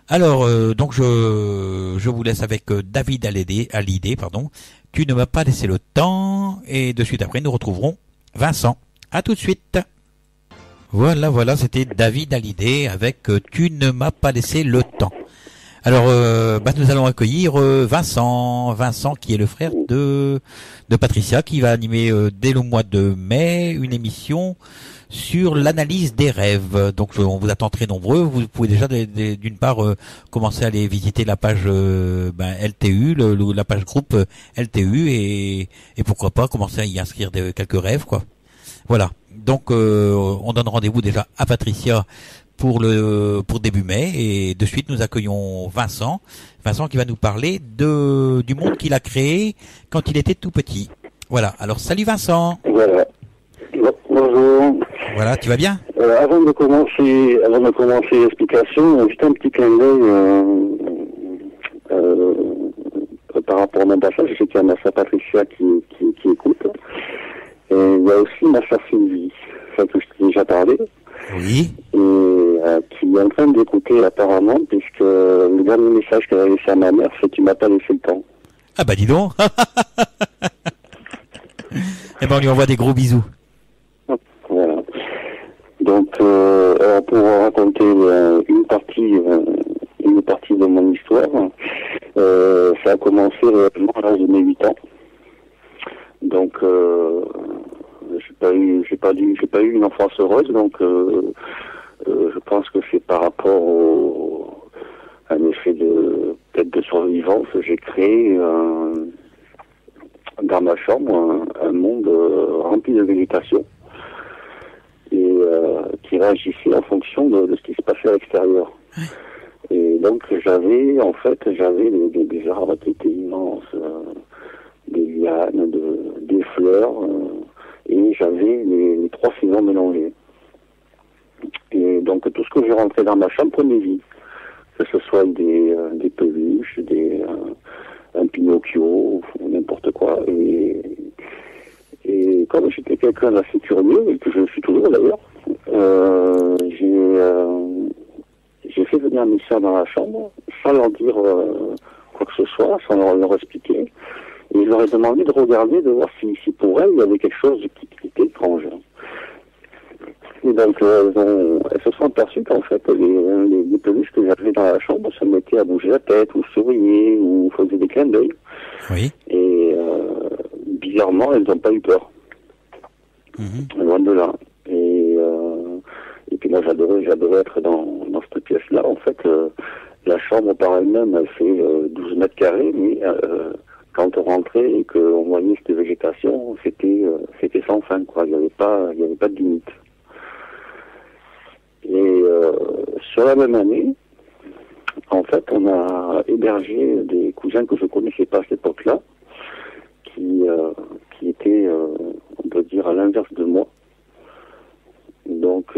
Alors, donc je vous laisse avec David Hallyday, pardon. Tu ne m'as pas laissé le temps, et de suite après, nous retrouverons Vincent. À tout de suite. Voilà, c'était David Hallyday avec Tu ne m'as pas laissé le temps. Alors, nous allons accueillir Vincent qui est le frère de Patricia, qui va animer dès le mois de mai une émission sur l'analyse des rêves. Donc, on vous attend très nombreux. Vous pouvez déjà d'une part commencer à aller visiter la page LTU, la page groupe LTU, et pourquoi pas commencer à y inscrire quelques rêves, quoi. Voilà. Donc, on donne rendez-vous déjà à Patricia pour début mai, et de suite nous accueillons Vincent qui va nous parler du monde qu'il a créé quand il était tout petit. Voilà. Alors salut Vincent. Voilà. Bonjour. Voilà, tu vas bien? Avant de commencer l'explication, juste un petit clin d'œil par rapport à mon passage. Je sais qu'il y a ma sœur Patricia qui écoute. Et il y a aussi ma sœur Sylvie, ça que je t'ai déjà parlé. Oui. Et qui est en train d'écouter apparemment, puisque le dernier message qu'elle a laissé à ma mère, c'est tu m'as pas laissé le temps. Ah bah dis donc. On lui envoie des gros bisous. Voilà. Donc pour raconter une partie de mon histoire, ça a commencé réellement à l'âge de mes 8 ans. Donc j'ai pas eu une enfance heureuse, donc je pense que c'est par rapport à un effet peut-être de survivance. J'ai créé dans ma chambre un monde rempli de végétation et qui réagissait en fonction de ce qui se passait à l'extérieur. Et donc j'avais des arbres qui étaient immenses, des lianes, des fleurs, et et j'avais les trois saisons mélangées. Et donc tout ce que j'ai rentré dans ma chambre prenait vie, que ce soit des peluches, un Pinocchio ou n'importe quoi. Et comme j'étais quelqu'un d'assez curieux, et que je suis toujours d'ailleurs, j'ai fait venir mes soeurs dans la chambre sans leur dire quoi que ce soit, sans leur expliquer. Et je leur ai demandé de regarder, de voir si pour elles il y avait quelque chose qui était étrange. Et donc elles se sont aperçues qu'en fait les peluches que j'avais dans la chambre se mettaient à bouger la tête, ou souriaient, ou faisaient des clins d'œil. Oui. Et bizarrement, elles n'ont pas eu peur. Loin de là. Et puis là, j'adorais être dans cette pièce-là. En fait, la chambre par elle-même, elle fait 12 mètres carrés, mais quand on rentrait et qu'on voyait cette végétation, c'était sans fin, quoi. Il n'y avait pas de limite. Et sur la même année, en fait, on a hébergé des cousins que je connaissais pas à cette époque-là, qui étaient, on peut dire, à l'inverse de moi. Donc,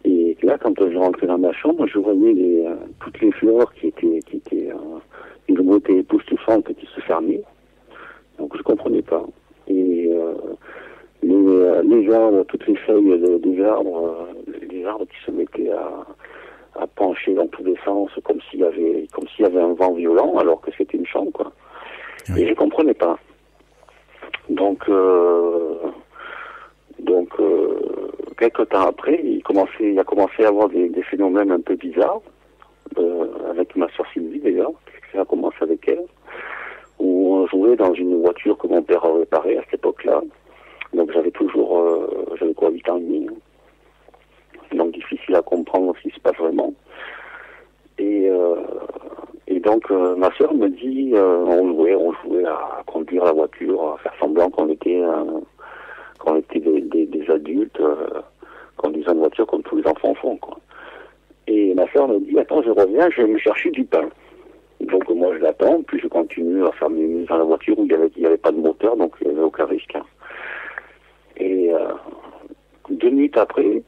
et là, quand je rentrais dans ma chambre, je voyais toutes les fleurs qui étaient une beauté époustouflante qui se fermaient. Donc, je comprenais pas. Et les arbres, toutes les feuilles des arbres, les arbres qui se mettaient à pencher dans tous les sens, comme s'il y avait un vent violent, alors que c'était une chambre, quoi. Oui. Et je comprenais pas. Donc, quelques temps après, il a commencé à avoir des phénomènes un peu bizarres, avec ma soeur Sylvie d'ailleurs, ça a commencé avec elle, où on jouait dans une voiture que mon père a réparée à cette époque-là. Donc j'avais quoi, 8 ans et demi. Donc difficile à comprendre ce qui se passe vraiment. Et donc ma soeur me dit, on jouait à conduire la voiture, à faire semblant qu'on était des adultes, conduisant une voiture comme tous les enfants font, quoi. Et ma soeur me dit, attends, je reviens, je vais me chercher du pain. Donc moi je l'attends, puis je continue à faire mes mises dans la voiture où il n'y avait pas de moteur, donc il n'y avait aucun risque. Hein. Et 2 minutes après,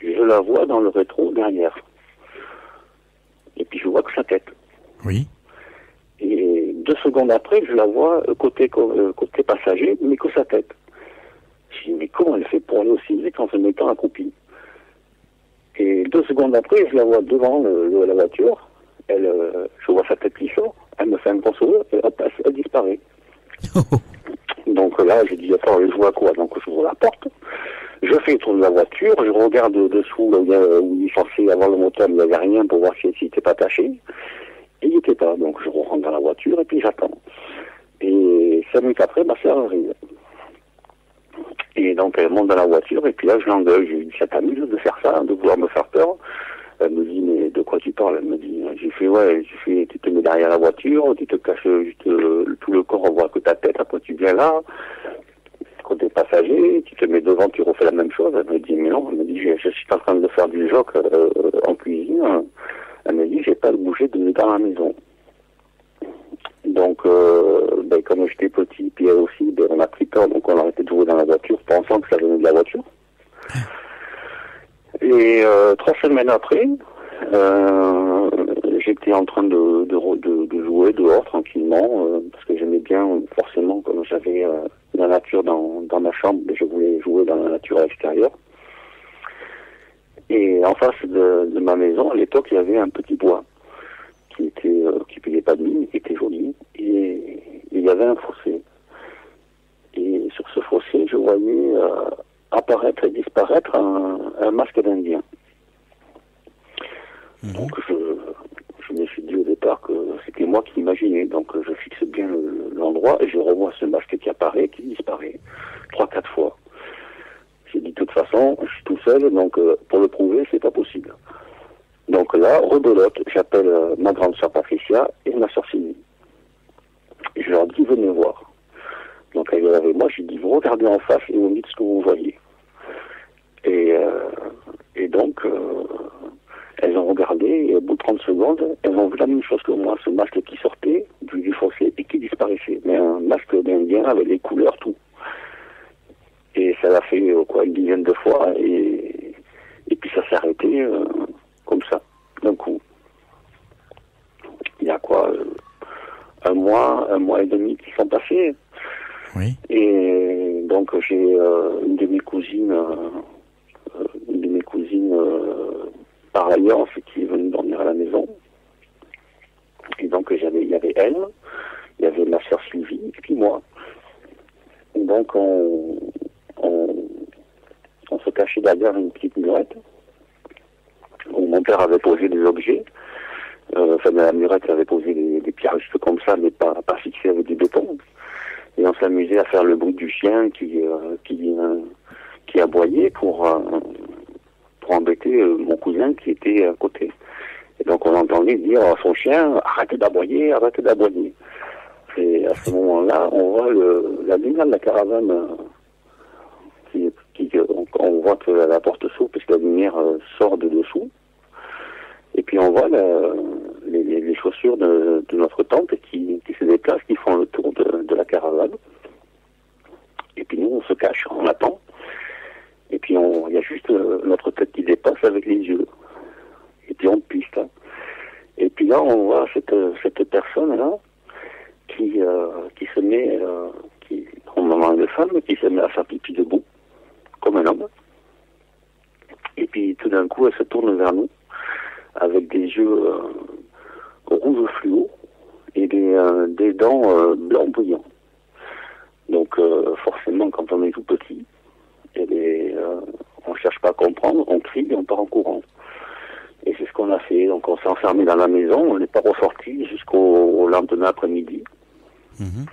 je la vois dans le rétro derrière. Et puis je vois que sa tête. Oui. Et 2 secondes après, je la vois côté passager, mais que sa tête. Je dis, mais comment elle fait pour aller aussi vite en se mettant accroupie? Et 2 secondes après, je la vois devant la voiture. Je vois sa tête qui sort. Elle me fait un gros sourire et hop, elle disparaît. Donc là, je dis, attends, je vois quoi? Donc j'ouvre la porte. Je fais le tour de la voiture. Je regarde dessous où il est censé avoir le moteur, mais il n'y avait rien pour voir s'il n'était pas attaché. Et il n'y était pas. Donc je rentre dans la voiture et puis j'attends. Et 5 minutes après, ma soeur arrive. Et donc elle monte dans la voiture et puis là je l'engueule. Je lui dis, ça t'amuse de faire ça, de vouloir me faire peur? Elle me dit, mais de quoi tu parles? Elle me dit, j'ai fait, tu te mets derrière la voiture, tu te caches tout le corps, on voit que ta tête, après tu viens là, côté passager, tu te mets devant, tu refais la même chose. Elle me dit, mais non, elle me dit, je suis en train de faire du joc en cuisine. Elle me dit, j'ai pas bougé dans la maison. Donc, comme j'étais petit, puis elle aussi, on a pris peur, donc on a arrêté de jouer dans la voiture, pensant que ça venait de la voiture. Et 3 semaines après, j'étais en train de jouer dehors tranquillement, parce que j'aimais bien, forcément, comme j'avais la nature dans ma chambre, je voulais jouer dans la nature à l'extérieur. Et en face de ma maison, à l'époque, il y avait un petit bois qui payait pas de mine, qui était joli, et il y avait un fossé. Et sur ce fossé, je voyais apparaître et disparaître un masque d'Indien. Donc je me suis dit au départ que c'était moi qui l'imaginais, donc je fixe bien l'endroit et je revois ce masque qui apparaît, qui disparaît 3-4 fois. J'ai dit de toute façon, je suis tout seul, donc pour le prouver, c'est pas possible. Donc là, rebelote, j'appelle ma grande sœur Patricia et ma sœur Sylvie. Je leur dis, venez voir. Donc elle est avec moi, je lui dis, vous regardez en face et vous me dites ce que vous voyez. Et donc, elles ont regardé, et au bout de 30 secondes, elles ont vu la même chose que moi, ce masque qui sortait du fossé et qui disparaissait. Mais un masque d'Indien avec les couleurs, tout. ça l'a fait une dizaine de fois et puis ça s'est arrêté comme ça, d'un coup. Il y a un mois et demi qui sont passés. Oui. Et donc j'ai une de mes cousines par alliance qui est venue dormir à la maison. Et donc il y avait elle, il y avait ma sœur Sylvie et puis moi. Et donc on se cachait derrière une petite murette où mon père avait posé des objets. La murette avait posé des pierres juste comme ça, mais pas fixées avec du béton. Et on s'amusait à faire le bruit du chien qui aboyait pour embêter mon cousin qui était à côté. Et donc on entendait dire à son chien, arrêtez d'aboyer, arrêtez d'aboyer. Et à ce moment-là, on voit la lumière de la caravane on voit que la porte s'ouvre parce que la lumière sort de dessous. Et puis on voit les chaussures de notre tante qui se déplacent, qui font le tour de la caravane. Et puis nous, on se cache, on attend. Et puis il y a juste notre tête qui dépasse avec les yeux. Et puis on piste. Hein. Et puis là, on voit cette personne-là qui se met, au moment de femme, qui se met à faire pipi debout, comme un homme. Et puis tout d'un coup, elle se tourne vers nous, avec des yeux rouge fluo et des dents blanc brillant. Donc forcément, quand on est tout petit, on cherche pas à comprendre, on crie et on part en courant. Et c'est ce qu'on a fait. Donc on s'est enfermé dans la maison, on n'est pas ressorti jusqu'au lendemain après-midi. Mmh.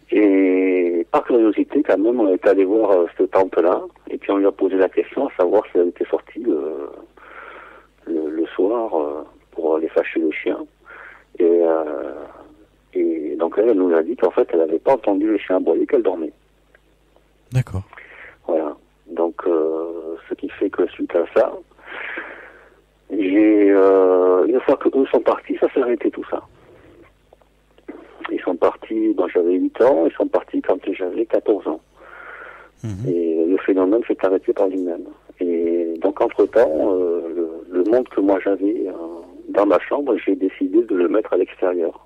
Et par curiosité, quand même, on est allé voir cette tante-là, et puis on lui a posé la question à savoir si elle était sortie le soir pour aller fâcher le chien. Et donc elle nous a dit qu'en fait, elle n'avait pas entendu le chien aboyer, qu'elle dormait. D'accord. Voilà. Donc, ce qui fait que suite à ça, une fois qu'eux sont partis, ça s'est arrêté tout ça. Ils sont partis, j'avais 8 ans, ils sont partis quand j'avais 14 ans. Mmh. Et le phénomène s'est arrêté par lui-même. Et donc, entre-temps, le monde que moi j'avais dans ma chambre, j'ai décidé de le mettre à l'extérieur.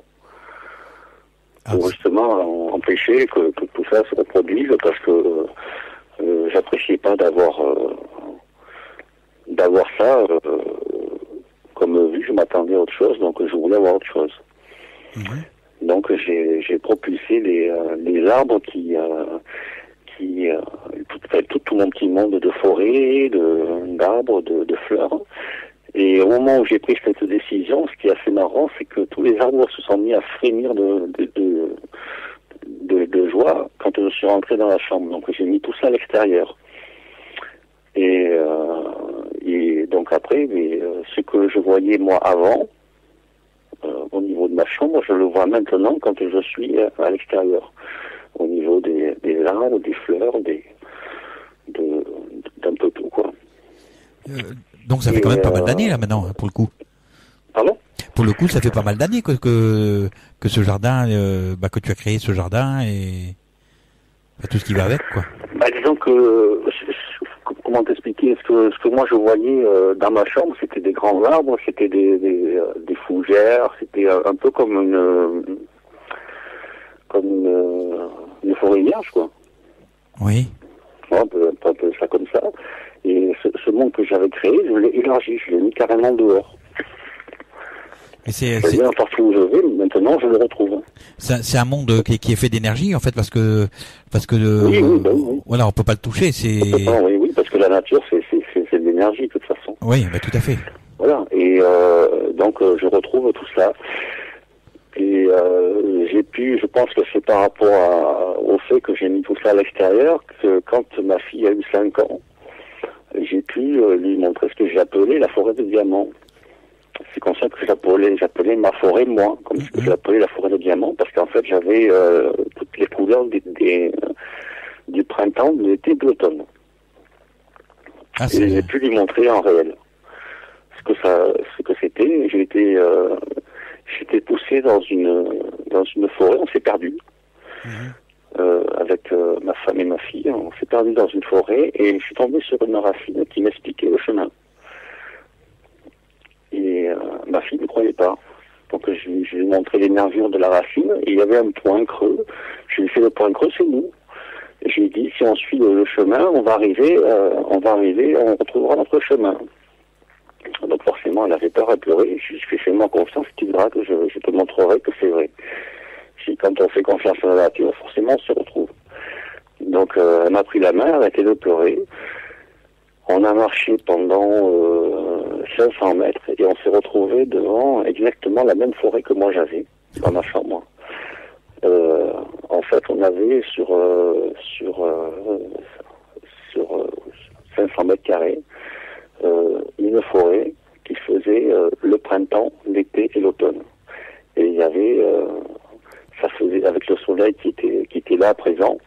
Pour justement empêcher que tout ça se reproduise, parce que j'appréciais pas d'avoir ça comme vue. Je m'attendais à autre chose, donc je voulais avoir autre chose. Mmh. Donc j'ai propulsé les arbres tout mon petit monde de forêt, d'arbres, de fleurs. Et au moment où j'ai pris cette décision, ce qui est assez marrant, c'est que tous les arbres se sont mis à frémir de joie quand je suis rentré dans la chambre. Donc j'ai mis tout ça à l'extérieur. Et donc après, ce que je voyais moi avant, au niveau de ma chambre, je le vois maintenant quand je suis à l'extérieur. Au niveau des arbres, des fleurs, d'un peu tout, quoi. Donc ça fait quand même pas mal d'années là maintenant, pour le coup. Pardon ? Pour le coup, ça fait pas mal d'années que ce jardin, que tu as créé ce jardin et tout ce qui va avec, quoi. Disons que comment t'expliquer, ce que moi je voyais dans ma chambre, c'était des grands arbres, c'était des fougères, c'était un peu comme une forêt vierge, quoi. Oui. On peut appeler ça comme ça. Et ce monde que j'avais créé, je l'ai élargi, je l'ai mis carrément dehors. Et c'est bien partout où je vais, maintenant je le retrouve. C'est un monde qui est fait d'énergie, en fait, parce que oui. Voilà, on peut pas le toucher, Oui, parce que la nature c'est de l'énergie de toute façon. Oui, tout à fait. Voilà, et donc je retrouve tout ça. Et je pense que c'est par rapport au fait que j'ai mis tout ça à l'extérieur, que quand ma fille a eu 5 ans, j'ai pu lui montrer ce que j'appelais la forêt de diamants. C'est comme ça que j'appelais ma forêt, moi, comme ce que j'appelais la forêt de diamants, parce qu'en fait, j'avais toutes les couleurs du printemps, de l'été, de l'automne. Et j'ai pu lui montrer en réel ce que c'était. J'étais poussé dans une forêt, on s'est perdu. avec ma femme et ma fille. On s'est perdu dans une forêt et je suis tombé sur une racine qui m'expliquait le chemin. Et ma fille ne croyait pas. Donc je lui ai montré les nervures de la racine et il y avait un point creux. Je lui ai fait le point creux, c'est nous. Et je lui ai dit, si on suit le chemin, on va arriver, on retrouvera notre chemin. Donc forcément, elle avait peur à pleurer. Je lui ai dit, fais-moi confiance, tu verras que je te montrerai que c'est vrai. Si quand on fait confiance à la nature, forcément on se retrouve. Donc elle m'a pris la main, elle a arrêté de pleurer. On a marché pendant 500 mètres et on s'est retrouvé devant exactement la même forêt que moi j'avais dans ma chambre. En fait, on avait sur 500 mètres carrés une forêt qui faisait le printemps, l'été et l'automne. Et il y avait, ça faisait avec le soleil qui était là présent,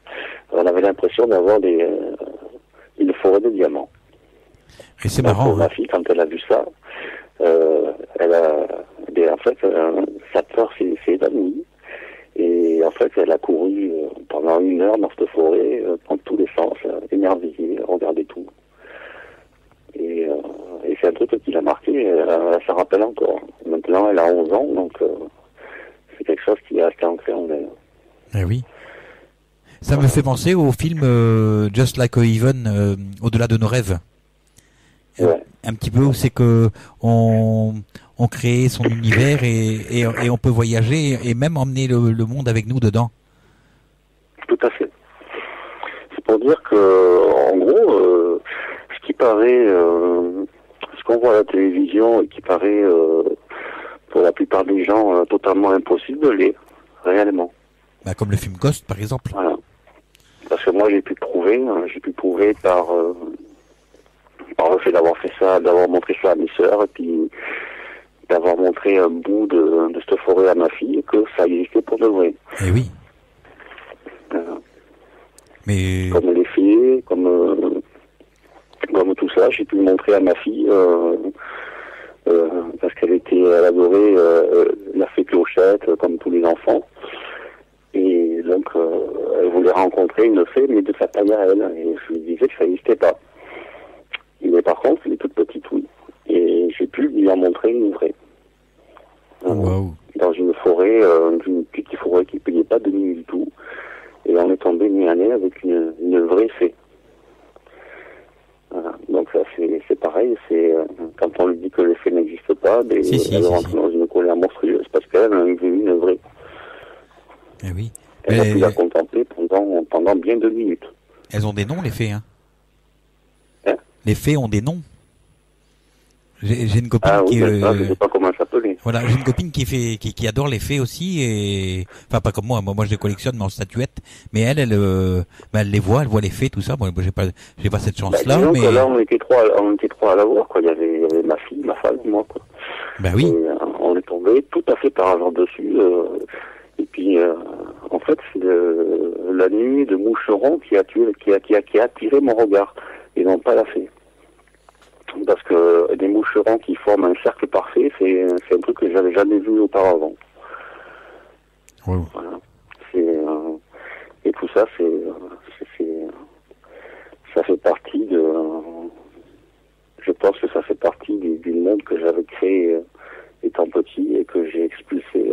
on avait l'impression d'avoir une forêt de diamants. Et c'est marrant. Ma fille, quand elle a vu ça, en fait, sa peur s'est évanouie. Et en fait, elle a couru pendant 1 heure dans cette forêt, dans tous les sens, émerveillée, regardait tout. Et c'est un truc qui l'a marqué, elle s'en rappelle encore. Maintenant, elle a 11 ans, donc c'est quelque chose qui est resté ancré en elle. Eh oui. Ça me fait penser au film Just Like a Heaven, Au-delà de nos rêves. Ouais. Un petit peu où c'est que on crée son univers et on peut voyager et même emmener le monde avec nous dedans. Tout à fait. C'est pour dire que, en gros, ce qui paraît, ce qu'on voit à la télévision et qui paraît, pour la plupart des gens, totalement impossible, l'est réellement. Bah, comme le film Ghost, par exemple. Voilà. Parce que moi, j'ai pu prouver par le fait d'avoir fait ça, d'avoir montré ça à mes sœurs, et puis d'avoir montré un bout de cette forêt à ma fille, que ça existait pour de vrai. Eh oui. Mais... Comme les fées, comme tout ça, j'ai pu le montrer à ma fille, parce elle adorait la fée Clochette, comme tous les enfants. Et donc, elle voulait rencontrer une fée, mais de sa taille à elle. Et je lui disais que ça n'existait pas. Mais par contre, elle est toute petite, oui. Et j'ai pu lui en montrer une vraie. Wow. Dans une forêt, une petite forêt qui ne payait pas de nuit du tout. Et on est tombé nez à nez avec une vraie fée. Voilà. Donc ça, c'est pareil. C'est quand on lui dit que les fées n'existent pas, elle rentre dans une colère monstrueuse parce qu'elle a vu une vraie. Eh oui. Elle a pu la contempler pendant bien 2 minutes. Elles ont des noms, les fées, hein? Les fées ont des noms. J'ai une copine qui... je sais pas comment elle s'appelait. Voilà, j'ai une copine qui adore les fées aussi, et enfin pas comme moi je les collectionne mais en statuettes, mais elle les voit, elle voit les fées, tout ça. Moi j'ai pas cette chance-là, mais que là on était trois à la voir, quoi. Il y avait ma fille, ma femme, moi, quoi. Ben oui. Et, on est tombé tout à fait par hasard dessus. Et puis en fait c'est la nuit de moucheron qui a attiré mon regard et non pas la fée. Parce que des moucherons qui forment un cercle parfait, c'est un truc que j'avais jamais vu auparavant. Oui. Voilà. Et tout ça, ça fait partie de. Je pense que ça fait partie du monde que j'avais créé étant petit et que j'ai expulsé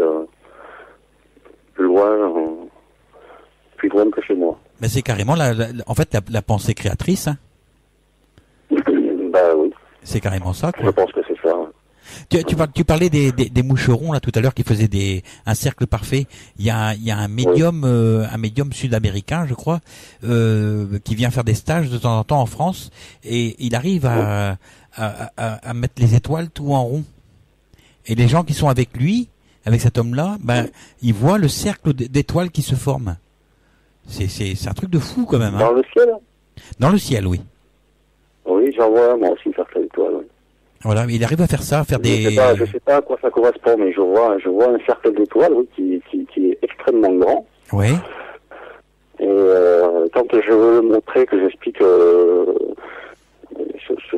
plus loin que chez moi. Mais c'est carrément en fait la pensée créatrice. Hein. Bah oui. C'est carrément ça, quoi. Je pense que c'est ça. Tu parlais des moucherons là tout à l'heure qui faisaient un cercle parfait. Il y a un médium sud-américain, je crois, qui vient faire des stages de temps en temps en France, et il arrive à mettre les étoiles tout en rond. Et les gens qui sont avec lui, avec cet homme-là, ils voient le cercle d'étoiles qui se forme. C'est un truc de fou quand même. Hein. Dans le ciel. Dans le ciel, oui. Oui, j'en vois moi aussi faire cette étoile. Oui. Voilà, il arrive à faire ça, Je sais pas à quoi ça correspond, mais je vois un cercle d'étoiles, oui, qui est extrêmement grand. Oui. Et quand je veux le montrer, que j'explique,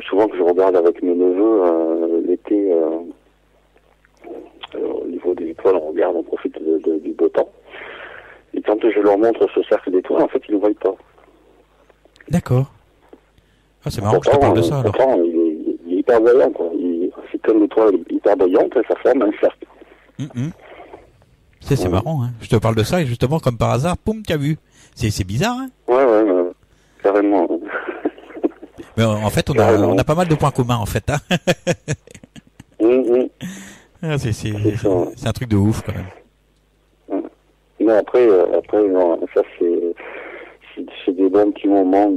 souvent que je regarde avec mes neveux l'été, au niveau des étoiles, on profite du beau temps. Et quand je leur montre ce cercle d'étoiles, en fait, ils ne le voient pas. D'accord. Ah, c'est marrant que je te parle de ça, alors. Pourtant, il est hyper voyant, quoi. C'est comme une étoile hyper brillante, ça forme un cercle. C'est marrant, hein. Je te parle de ça et justement, comme par hasard, poum, t'as vu. C'est bizarre, hein. Ouais, carrément. Mais en fait, on a pas mal de points communs, en fait, hein. Ah, c'est un truc de ouf, quand même. Mais après, non, ça c'est des bons petits moments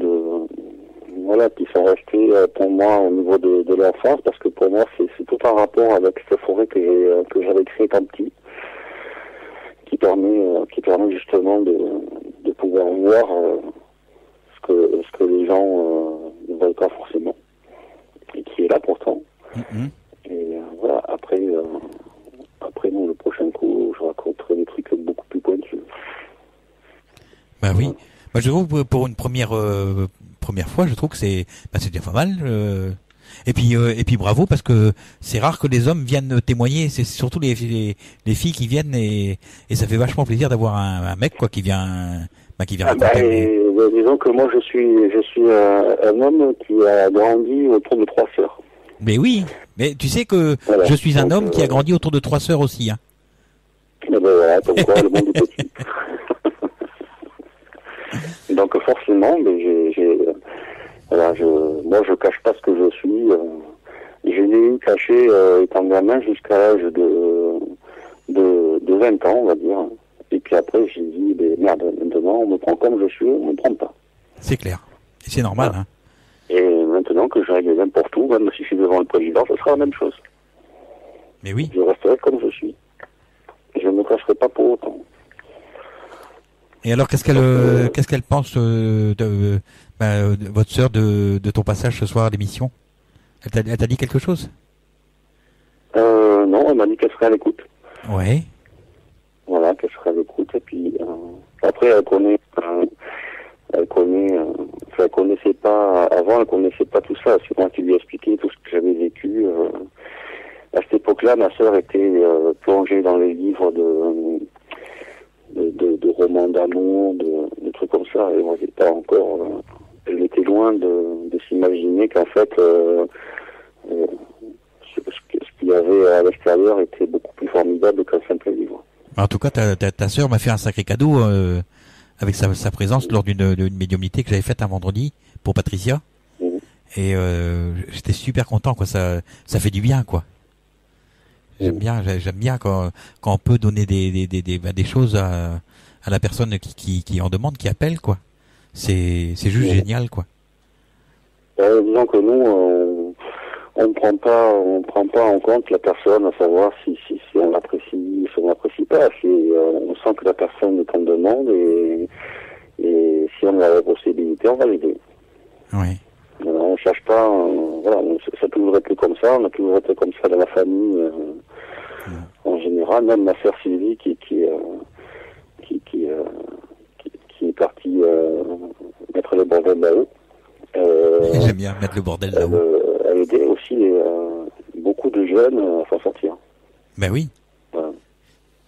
qui sont restés pour moi au niveau de l'enfance, parce que pour moi c'est tout un rapport avec cette forêt que j'avais créée étant petit, qui permet justement de pouvoir voir ce que les gens ne voient pas forcément, et qui est là pourtant. Et voilà, après non, le prochain coup, je raconterai des trucs beaucoup plus pointus. Bah oui. Bah, je trouve pour une première fois, je trouve que c'est déjà pas mal. Et puis bravo, parce que c'est rare que les hommes viennent témoigner. C'est surtout les filles qui viennent, et ça fait vachement plaisir d'avoir un mec quoi qui vient raconter. Disons que moi je suis un homme qui a grandi autour de 3 sœurs. Mais oui, mais tu sais que voilà, je suis un homme qui a grandi autour de 3 sœurs aussi, hein. Ben voilà, comme quoi le monde est petit. Donc forcément, mais moi je cache pas ce que je suis. Je l'ai eu caché étant gamin jusqu'à l'âge de 20 ans, on va dire. Et puis après j'ai dit, merde, maintenant on me prend comme je suis, on me prend pas. C'est clair. Et c'est normal, voilà. Hein. Et maintenant que je règle n'importe où, même si je suis devant le président, ce sera la même chose. Mais oui. Je resterai comme je suis. Je ne me cacherai pas pour autant. Et alors, qu'est-ce qu'elle pense de votre sœur de ton passage ce soir à l'émission? Elle t'a dit quelque chose? Non, elle m'a dit qu'elle serait à l'écoute. Ouais. Voilà, qu'elle serait à l'écoute. Et puis après, elle connaissait pas avant, elle connaissait pas tout ça. C'est moi qui lui ai expliqué tout ce que j'avais vécu. À cette époque-là, ma sœur était plongée dans les livres de romans d'amour, de trucs comme ça. Et moi, j'étais pas encore. Elle était loin de s'imaginer qu'en fait, ce qu'il y avait à l'extérieur était beaucoup plus formidable qu'un simple livre. En tout cas, ta sœur m'a fait un sacré cadeau avec sa présence lors d'une médiumnité que j'avais faite un vendredi pour Patricia. Et j'étais super content, quoi. Ça fait du bien, quoi. J'aime bien quand on peut donner des choses à la personne qui en demande, qui appelle, quoi. C'est juste génial, quoi. Disons que nous, on prend pas en compte la personne, à savoir si on l'apprécie, si on l'apprécie pas. On sent que la personne est en demande, et si on a la possibilité, on va l'aider. Oui. On cherche pas, voilà, ça a toujours été comme ça, on a toujours été comme ça dans la famille, en général. Même ma sœur Sylvie qui est partie mettre le bordel là-haut. J'aime bien mettre le bordel là-haut. Elle aidait aussi beaucoup de jeunes à s'en sortir. Ben oui. Voilà.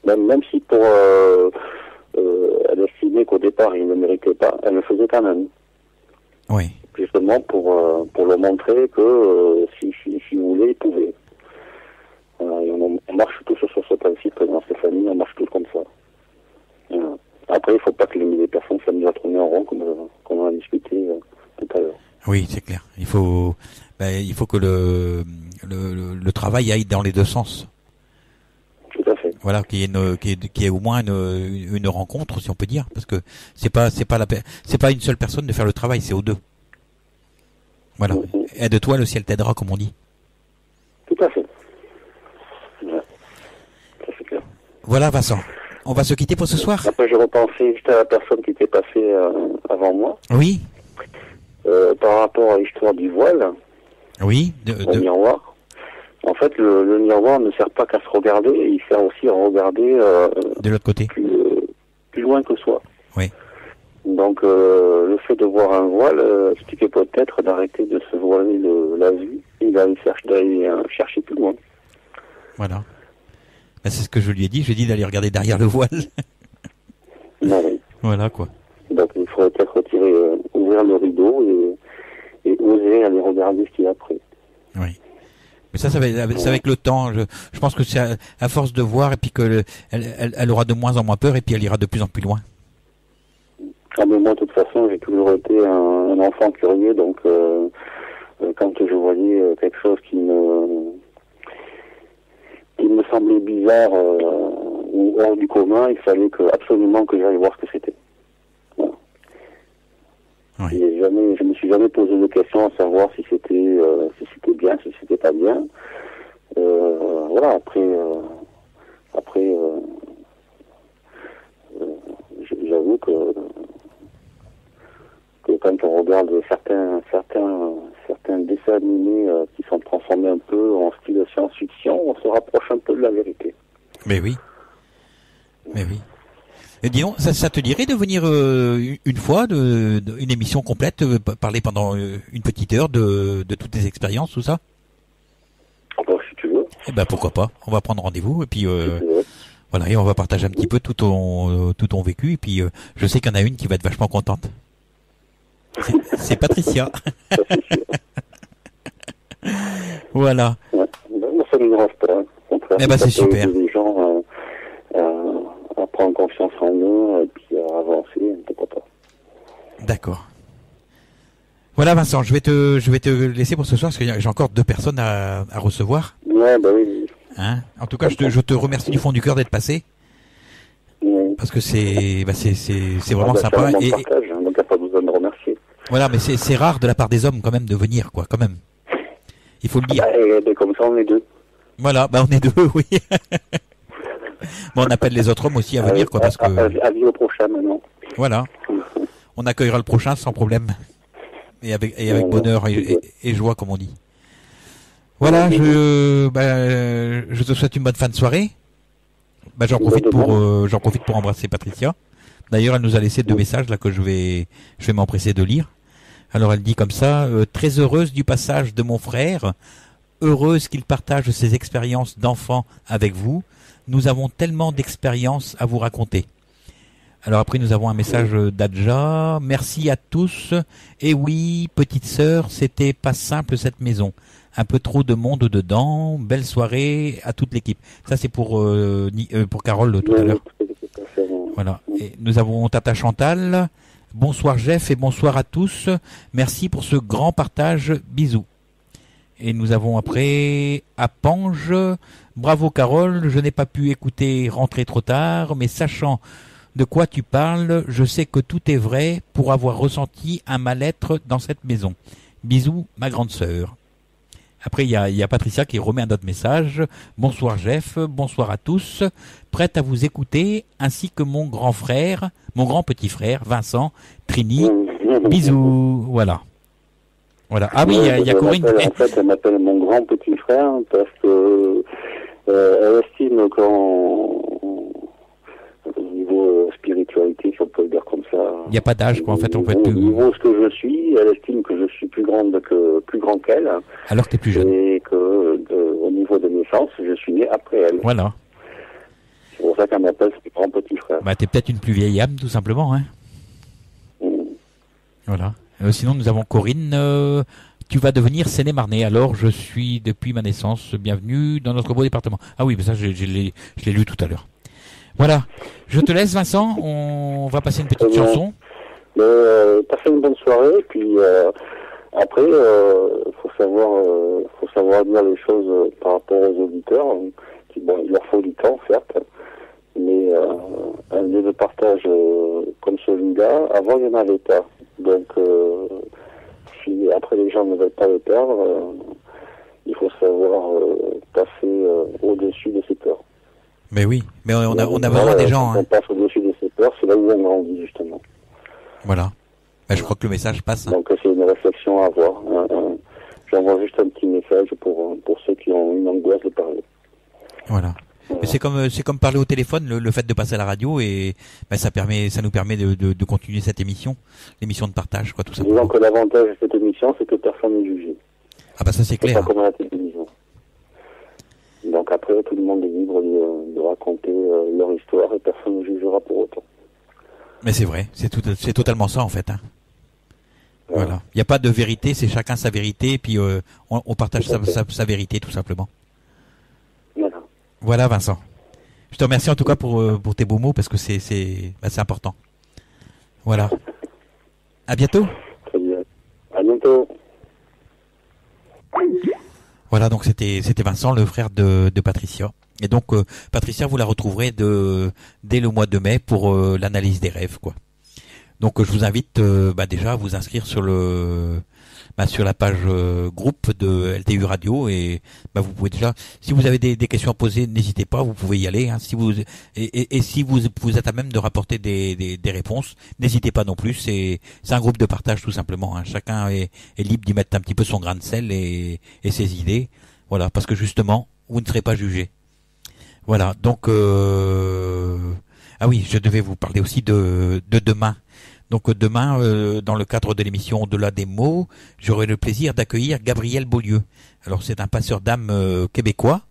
Même si elle estimait qu'au départ il ne méritait pas, elle le faisait quand même. Oui. Justement pour leur montrer que si vous voulez, il pouvait. Voilà, et on marche tous sur ce principe dans cette famille, on marche tous comme ça. Voilà. Après, il ne faut pas que les personnes s'amusent à tourner en rond, comme on a discuté tout à l'heure. Oui, c'est clair. Il faut que le travail aille dans les deux sens. Tout à fait. Voilà, qu'il y ait au moins une rencontre, si on peut dire, parce que c'est pas une seule personne de faire le travail, c'est aux deux. Voilà. Aide-toi, le ciel t'aidera, comme on dit. Tout à fait. Ouais. Ça, c'est clair. Voilà, Vincent. On va se quitter pour ce soir. Après, j'ai repensé juste à la personne qui était passée avant moi. Oui. Par rapport à l'histoire du voile. Oui. Le miroir. En fait, le miroir ne sert pas qu'à se regarder, il sert aussi à regarder de l'autre côté. Plus loin que soi. Oui. Donc, le fait de voir un voile expliquait peut-être d'arrêter de se voiler la vue et d'aller chercher plus loin. Voilà. Ben, c'est ce que je lui ai dit. Je lui ai dit d'aller regarder derrière le voile. Non, oui. Voilà, quoi. Donc il faudrait peut-être retirer, ouvrir le rideau et oser aller regarder ce qu'il y a après. Oui. Mais ça va c'est avec le temps. Je pense que c'est à force de voir et puis que elle aura de moins en moins peur et puis elle ira de plus en plus loin. Ah, mais moi, de toute façon, j'ai toujours été un enfant curieux, donc quand je voyais quelque chose qui me semblait bizarre ou hors du commun, il fallait absolument que j'aille voir ce que c'était. Voilà. Oui. Et je me suis jamais posé de questions à savoir si c'était bien, si c'était pas bien. Voilà. Après, j'avoue que quand on regarde certains dessins animés qui sont transformés un peu en style science-fiction, on se rapproche un peu de la vérité. Mais oui. Et dis donc, ça te dirait de venir une fois, une émission complète, parler pendant une petite heure de toutes tes expériences, tout ça? Alors, si tu veux. Eh ben pourquoi pas. On va prendre rendez-vous et puis voilà, et on va partager un petit peu tout ton vécu et puis je sais qu'il y en a une qui va être vachement contente. C'est Patricia. Voilà. Ouais. Ben, ça ne me dérange pas. Eh ben c'est super. Les gens à prendre confiance en eux et puis à avancer, pourquoi pas. D'accord. Voilà Vincent, je vais te laisser pour ce soir parce que j'ai encore 2 personnes à recevoir. Ouais, bah oui. Hein, en tout cas, je te remercie du fond du cœur d'être passé. Oui. Parce que c'est vraiment sympa. Et partage, hein, donc il n'y a pas besoin de remercier. Voilà, mais c'est rare de la part des hommes quand même de venir, quoi, quand même. Il faut le dire. Et comme ça, on est 2. Voilà, on est 2, oui. Bon, on appelle les autres hommes aussi à venir, quoi, parce que. Avis au prochain maintenant. Voilà. On accueillera le prochain sans problème. Et avec bonheur et joie, comme on dit. Voilà, je te souhaite une bonne fin de soirée. J'en profite pour embrasser Patricia. D'ailleurs, elle nous a laissé 2 messages là que je vais m'empresser de lire. Alors, elle dit comme ça: très heureuse du passage de mon frère, heureuse qu'il partage ses expériences d'enfant avec vous. Nous avons tellement d'expériences à vous raconter. Alors après, nous avons un message d'Adja. Merci à tous. Et oui, petite sœur, c'était pas simple cette maison. Un peu trop de monde dedans. Belle soirée à toute l'équipe. Ça, c'est pour Carole tout à l'heure. Voilà. Et nous avons Tata Chantal. Bonsoir Jeff et bonsoir à tous. Merci pour ce grand partage. Bisous. Et nous avons après Apange. Bravo Carole. Je n'ai pas pu écouter Rentrer trop tard, mais sachant de quoi tu parles, je sais que tout est vrai pour avoir ressenti un mal-être dans cette maison. Bisous, ma grande sœur. Après, il y a Patricia qui remet un autre message. Bonsoir Jeff, bonsoir à tous. Prête à vous écouter, ainsi que mon grand petit frère, Vincent, Trini. Bisous, voilà. Voilà. Ah oui, il y a Corinne. En fait, elle m'appelle mon grand petit frère parce que elle estime qu'au niveau spiritualité, si on peut le dire comme ça. Il n'y a pas d'âge, quoi. En fait, on peut être plus. Au niveau ce que je suis, elle estime que je suis plus grand qu'elle. Alors que tu es plus jeune. Et que au niveau de naissance, je suis né après elle. Voilà. C'est pour ça qu'elle m'appelle son grand petit frère. T'es peut-être une plus vieille âme, tout simplement, hein. Voilà. Sinon, nous avons Corinne. Tu vas devenir Seine-et-Marnais. Alors, je suis depuis ma naissance. Bienvenue dans notre beau département. Ah oui, mais ça, je l'ai lu tout à l'heure. Voilà. Je te laisse, Vincent. On va passer une petite chanson. Passez une bonne soirée. Puis après, faut savoir dire les choses par rapport aux auditeurs. Il leur faut du temps, certes. Mais un lieu de partage comme celui-là, avant, il n'y en avait pas. Donc, si après les gens ne veulent pas le perdre, il faut savoir passer au-dessus de ses peurs. Mais oui, mais on a besoin des gens. Quand on passe au-dessus de ses peurs, c'est là où on grandit, justement. Voilà. Je crois que le message passe. Donc, c'est une réflexion à avoir. J'envoie juste un petit message pour ceux qui ont une angoisse de parler. Voilà. Mais c'est comme parler au téléphone, le fait de passer à la radio, et ça nous permet de continuer cette émission, l'émission de partage, quoi, tout ça. Disons que l'avantage de cette émission, c'est que personne n'est jugé. Ah ça c'est clair. C'est pas comme à la télévision. Donc après, tout le monde est libre de raconter leur histoire et personne ne jugera pour autant. Mais c'est vrai, c'est totalement ça en fait. Hein. Voilà. Il n'y a pas de vérité, c'est chacun sa vérité, et puis on partage sa vérité tout simplement. Voilà Vincent. Je te remercie en tout cas pour tes beaux mots parce que c'est important. Voilà. À bientôt. Très bien. À bientôt. Voilà, donc c'était Vincent, le frère de Patricia. Et donc Patricia, vous la retrouverez dès le mois de mai pour l'analyse des rêves, quoi. Donc je vous invite déjà à vous inscrire sur la page groupe de LTU Radio et vous pouvez déjà, si vous avez des questions à poser, n'hésitez pas, vous pouvez y aller. Hein, si vous êtes à même de rapporter des réponses, n'hésitez pas non plus. C'est un groupe de partage tout simplement. Hein, chacun est libre d'y mettre un petit peu son grain de sel et ses idées. Voilà, parce que justement, vous ne serez pas jugé. Voilà, donc ah oui, je devais vous parler aussi de demain. Donc demain, dans le cadre de l'émission Au-delà des mots, j'aurai le plaisir d'accueillir Gabriel Beaulieu. Alors c'est un passeur d'âme québécois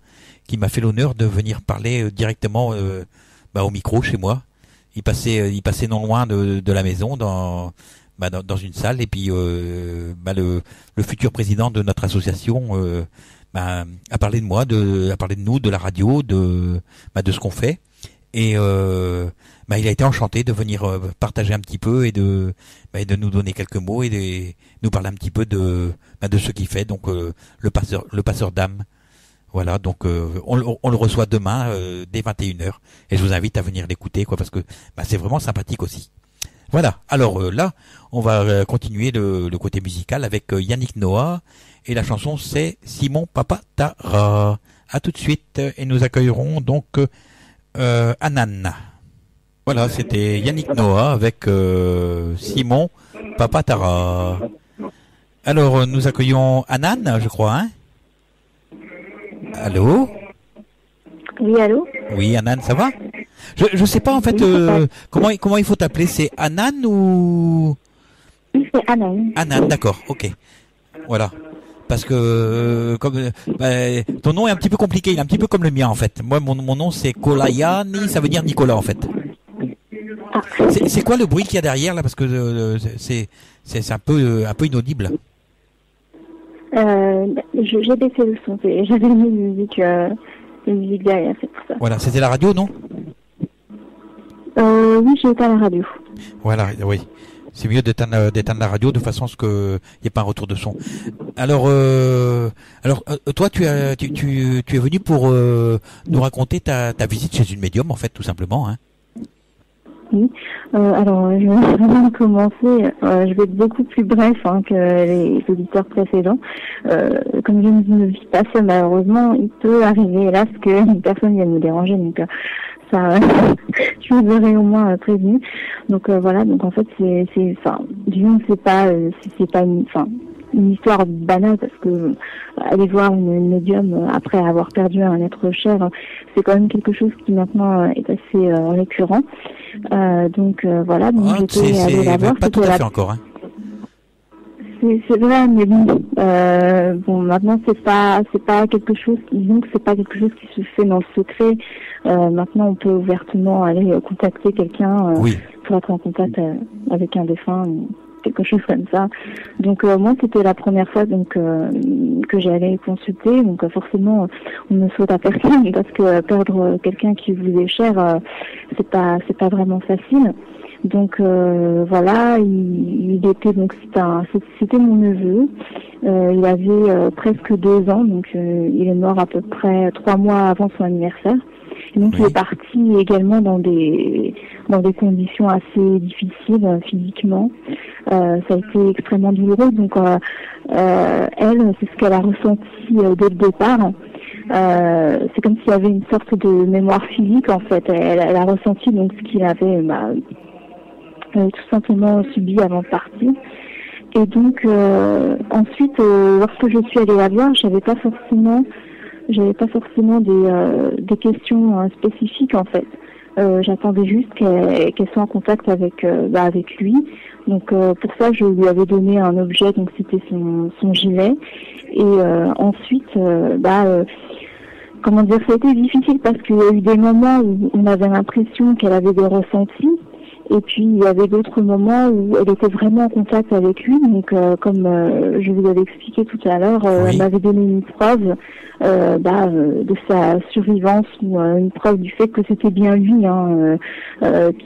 qui m'a fait l'honneur de venir parler directement au micro chez moi. Il passait non loin de la maison dans une salle et puis le futur président de notre association a parlé de moi, a parlé de nous, de la radio, de ce qu'on fait. Et il a été enchanté de venir partager un petit peu et de nous donner quelques mots et de nous parler un petit peu de ce qu'il fait. Donc le passeur d'âme. Voilà, donc on le reçoit demain dès 21h et je vous invite à venir l'écouter parce que c'est vraiment sympathique aussi. Voilà. Alors là, on va continuer le côté musical avec Yannick Noah et la chanson c'est Simon Papa Tara. À tout de suite et nous accueillerons donc Anan. Voilà, c'était Yannick Noah avec Simon Papatara. Alors, nous accueillons Anan, je crois, hein? Allô? Oui, allô? Oui, Anan, ça va? Je sais pas, en fait, comment il faut t'appeler? C'est Anan ou? Oui, c'est Anan. Anan, d'accord, ok. Voilà. Parce que ton nom est un petit peu compliqué, il est un petit peu comme le mien en fait. Moi mon nom c'est Kolayani, ça veut dire Nicolas en fait. Ah. C'est quoi le bruit qu'il y a derrière là parce que c'est un peu inaudible. J'ai baissé le son, j'avais une musique derrière, c'est pour ça. Voilà, c'était la radio, non? Oui, j'étais à la radio. Voilà, oui. C'est mieux d'éteindre la radio de façon à ce que il n'y ait pas un retour de son. Alors toi tu es venu pour nous raconter ta visite chez une médium en fait tout simplement, hein. Oui. Alors je vais vraiment commencer. Je vais être beaucoup plus bref que les auditeurs précédents. Comme je ne vis pas seule malheureusement, il peut arriver hélas qu'une personne vienne me déranger donc. Ça, je vous aurais au moins prévenu. Donc voilà, donc en fait disons que c'est pas une histoire banale parce que aller voir une médium après avoir perdu un être cher, c'est quand même quelque chose qui maintenant est assez récurrent. Donc voilà, donc j'étais allée la voir. Pas tout à fait encore, hein. C'est vrai, mais bon, maintenant c'est pas quelque chose, disons que c'est pas quelque chose qui se fait dans le secret. Maintenant, on peut ouvertement aller contacter quelqu'un pour être en contact avec un défunt, quelque chose comme ça. Donc moi, c'était la première fois donc que j'allais consulter. Donc forcément, on ne souhaite à personne parce que perdre quelqu'un qui vous est cher, c'est pas vraiment facile. Donc voilà, il était donc c'était mon neveu. Il avait presque 2 ans, donc il est mort à peu près 3 mois avant son anniversaire. Et donc il est parti également dans des conditions assez difficiles physiquement. Ça a été extrêmement douloureux. Donc elle, c'est ce qu'elle a ressenti dès le départ. C'est comme s'il y avait une sorte de mémoire physique en fait. Elle a ressenti donc ce qu'il avait tout simplement subi avant de partir. Et donc ensuite, lorsque je suis allée la voir, j'avais pas forcément des questions spécifiques en fait. J'attendais juste qu'elle soit en contact avec lui. Donc pour ça, je lui avais donné un objet, donc c'était son gilet. Et ensuite, comment dire, ça a été difficile parce qu'il y a eu des moments où on avait l'impression qu'elle avait des ressentis. Et puis il y avait d'autres moments où elle était vraiment en contact avec lui. Donc comme je vous avais expliqué tout à l'heure, elle m'avait donné une preuve de sa survivance ou une preuve du fait que c'était bien lui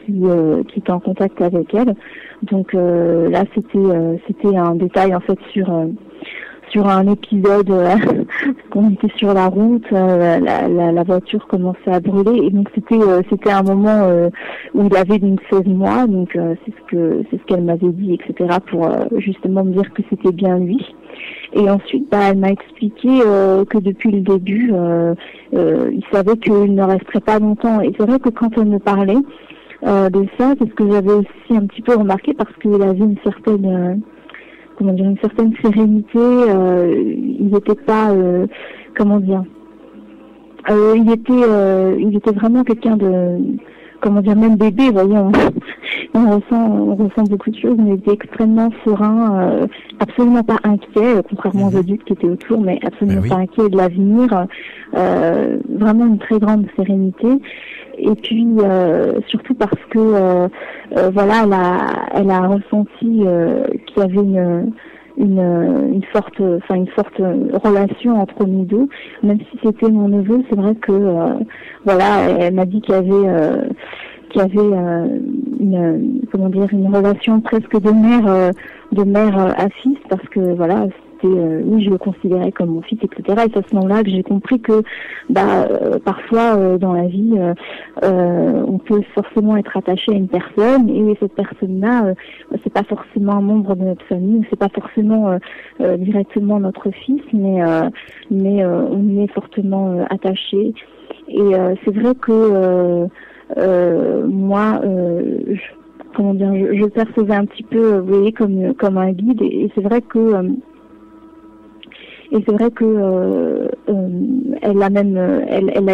qui était en contact avec elle. Donc là c'était un détail en fait sur un épisode qu'on était sur la route, la voiture commençait à brûler et donc c'était un moment où il avait donc 16 mois, donc c'est ce qu'elle m'avait dit, etc. pour justement me dire que c'était bien lui. Et ensuite elle m'a expliqué que depuis le début il savait qu'il ne resterait pas longtemps. Et c'est vrai que quand elle me parlait de ça, c'est ce que j'avais aussi un petit peu remarqué, parce qu'il avait une certaine sérénité, il n'était pas, il était vraiment quelqu'un de, même bébé, vous voyez, on ressent beaucoup de choses, mais il était extrêmement serein, absolument pas inquiet, contrairement aux adultes qui étaient autour, mais absolument pas inquiet de l'avenir, vraiment une très grande sérénité. Et puis surtout parce que elle a ressenti qu'il y avait une forte relation entre nous deux, même si c'était mon neveu. C'est vrai que elle m'a dit qu'il y avait une relation presque de mère à fils, parce que oui, je le considérais comme mon fils, etc. Et c'est à ce moment-là que j'ai compris que parfois dans la vie on peut forcément être attaché à une personne, et cette personne-là c'est pas forcément un membre de notre famille, c'est pas forcément directement notre fils, mais on y est fortement attaché. Et c'est vrai que moi je percevais un petit peu, vous voyez, comme un guide, et c'est vrai que elle a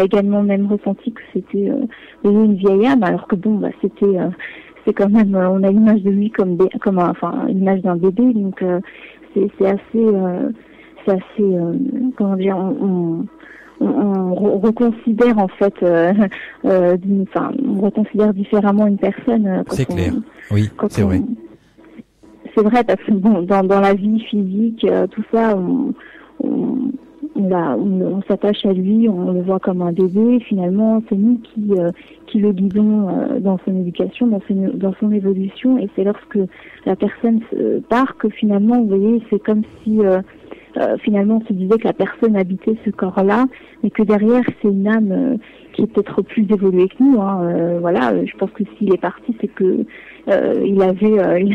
également même ressenti que c'était une vieille âme, alors que c'est quand même, on a l'image de lui comme l'image d'un bébé, donc c'est assez on reconsidère en fait on reconsidère différemment une personne. C'est clair. Oui, c'est vrai. C'est vrai, parce que dans la vie physique, tout ça, on s'attache à lui, on le voit comme un bébé. Finalement, c'est nous qui le guidons dans son éducation, dans son évolution. Et c'est lorsque la personne part que finalement, vous voyez, c'est comme si finalement on se disait que la personne habitait ce corps-là, mais que derrière c'est une âme qui est peut-être plus évoluée que nous. Je pense que s'il est parti, c'est que il a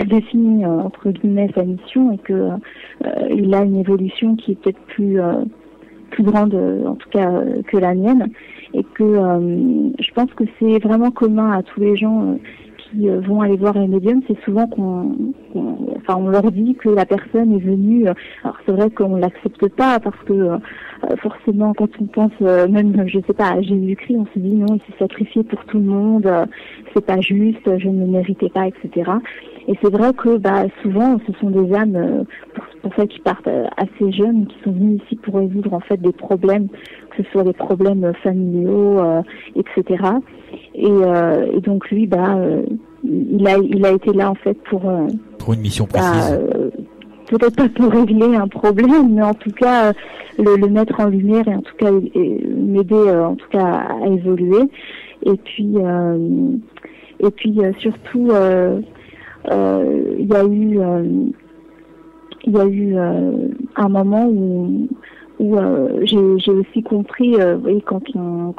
défini entre guillemets sa mission, et que il a une évolution qui est peut-être plus grande, en tout cas que la mienne, et que je pense que c'est vraiment commun à tous les gens qui vont aller voir un médium. C'est souvent on leur dit que la personne est venue. Alors c'est vrai qu'on l'accepte pas, parce que forcément quand on pense même, je sais pas, à Jésus-Christ, on se dit non, il s'est sacrifié pour tout le monde, c'est pas juste, je ne le méritais pas, etc. Et c'est vrai que souvent ce sont des âmes pour ça qui partent assez jeunes, qui sont venus ici pour résoudre en fait des problèmes, que ce soit des problèmes familiaux, etc. Et donc lui, il a été là en fait pour une mission précise. Peut-être pas pour régler un problème, mais en tout cas le mettre en lumière, et en tout cas m'aider en tout cas à évoluer. Et puis surtout il y a eu un moment où j'ai aussi compris, vous voyez, quand on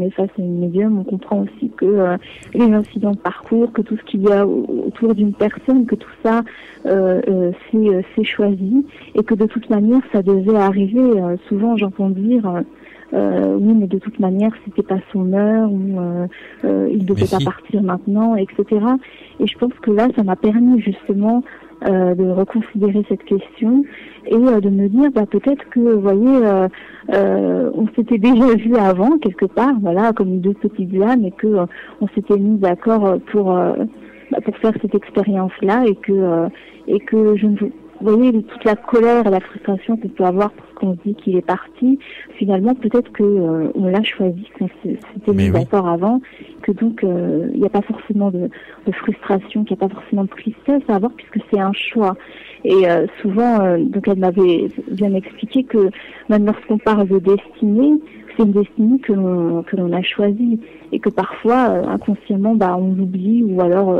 est face à une médium, on comprend aussi que les incidents de parcours, que tout ce qu'il y a autour d'une personne, que tout ça c'est choisi, et que de toute manière ça devait arriver. Souvent j'entends dire oui, mais de toute manière c'était pas son heure, ou il devait pas partir maintenant, etc. Et je pense que là ça m'a permis justement de reconsidérer cette question, et de me dire peut-être que, vous voyez, on s'était déjà vu avant quelque part, comme deux petites âmes, et que on s'était mis d'accord pour faire cette expérience-là, et que vous voyez, toute la colère et la frustration qu'on peut avoir parce qu'on se dit qu'il est parti, finalement, peut-être que on l'a choisi, qu'on s'était mis d'accord avant, que donc il n'y a pas forcément de frustration, qu'il n'y a pas forcément de tristesse à avoir puisque c'est un choix. Et souvent, donc elle m'avait bien expliqué que même lorsqu'on parle de destinée, c'est une destinée que l'on a choisie et que parfois inconsciemment on l'oublie ou alors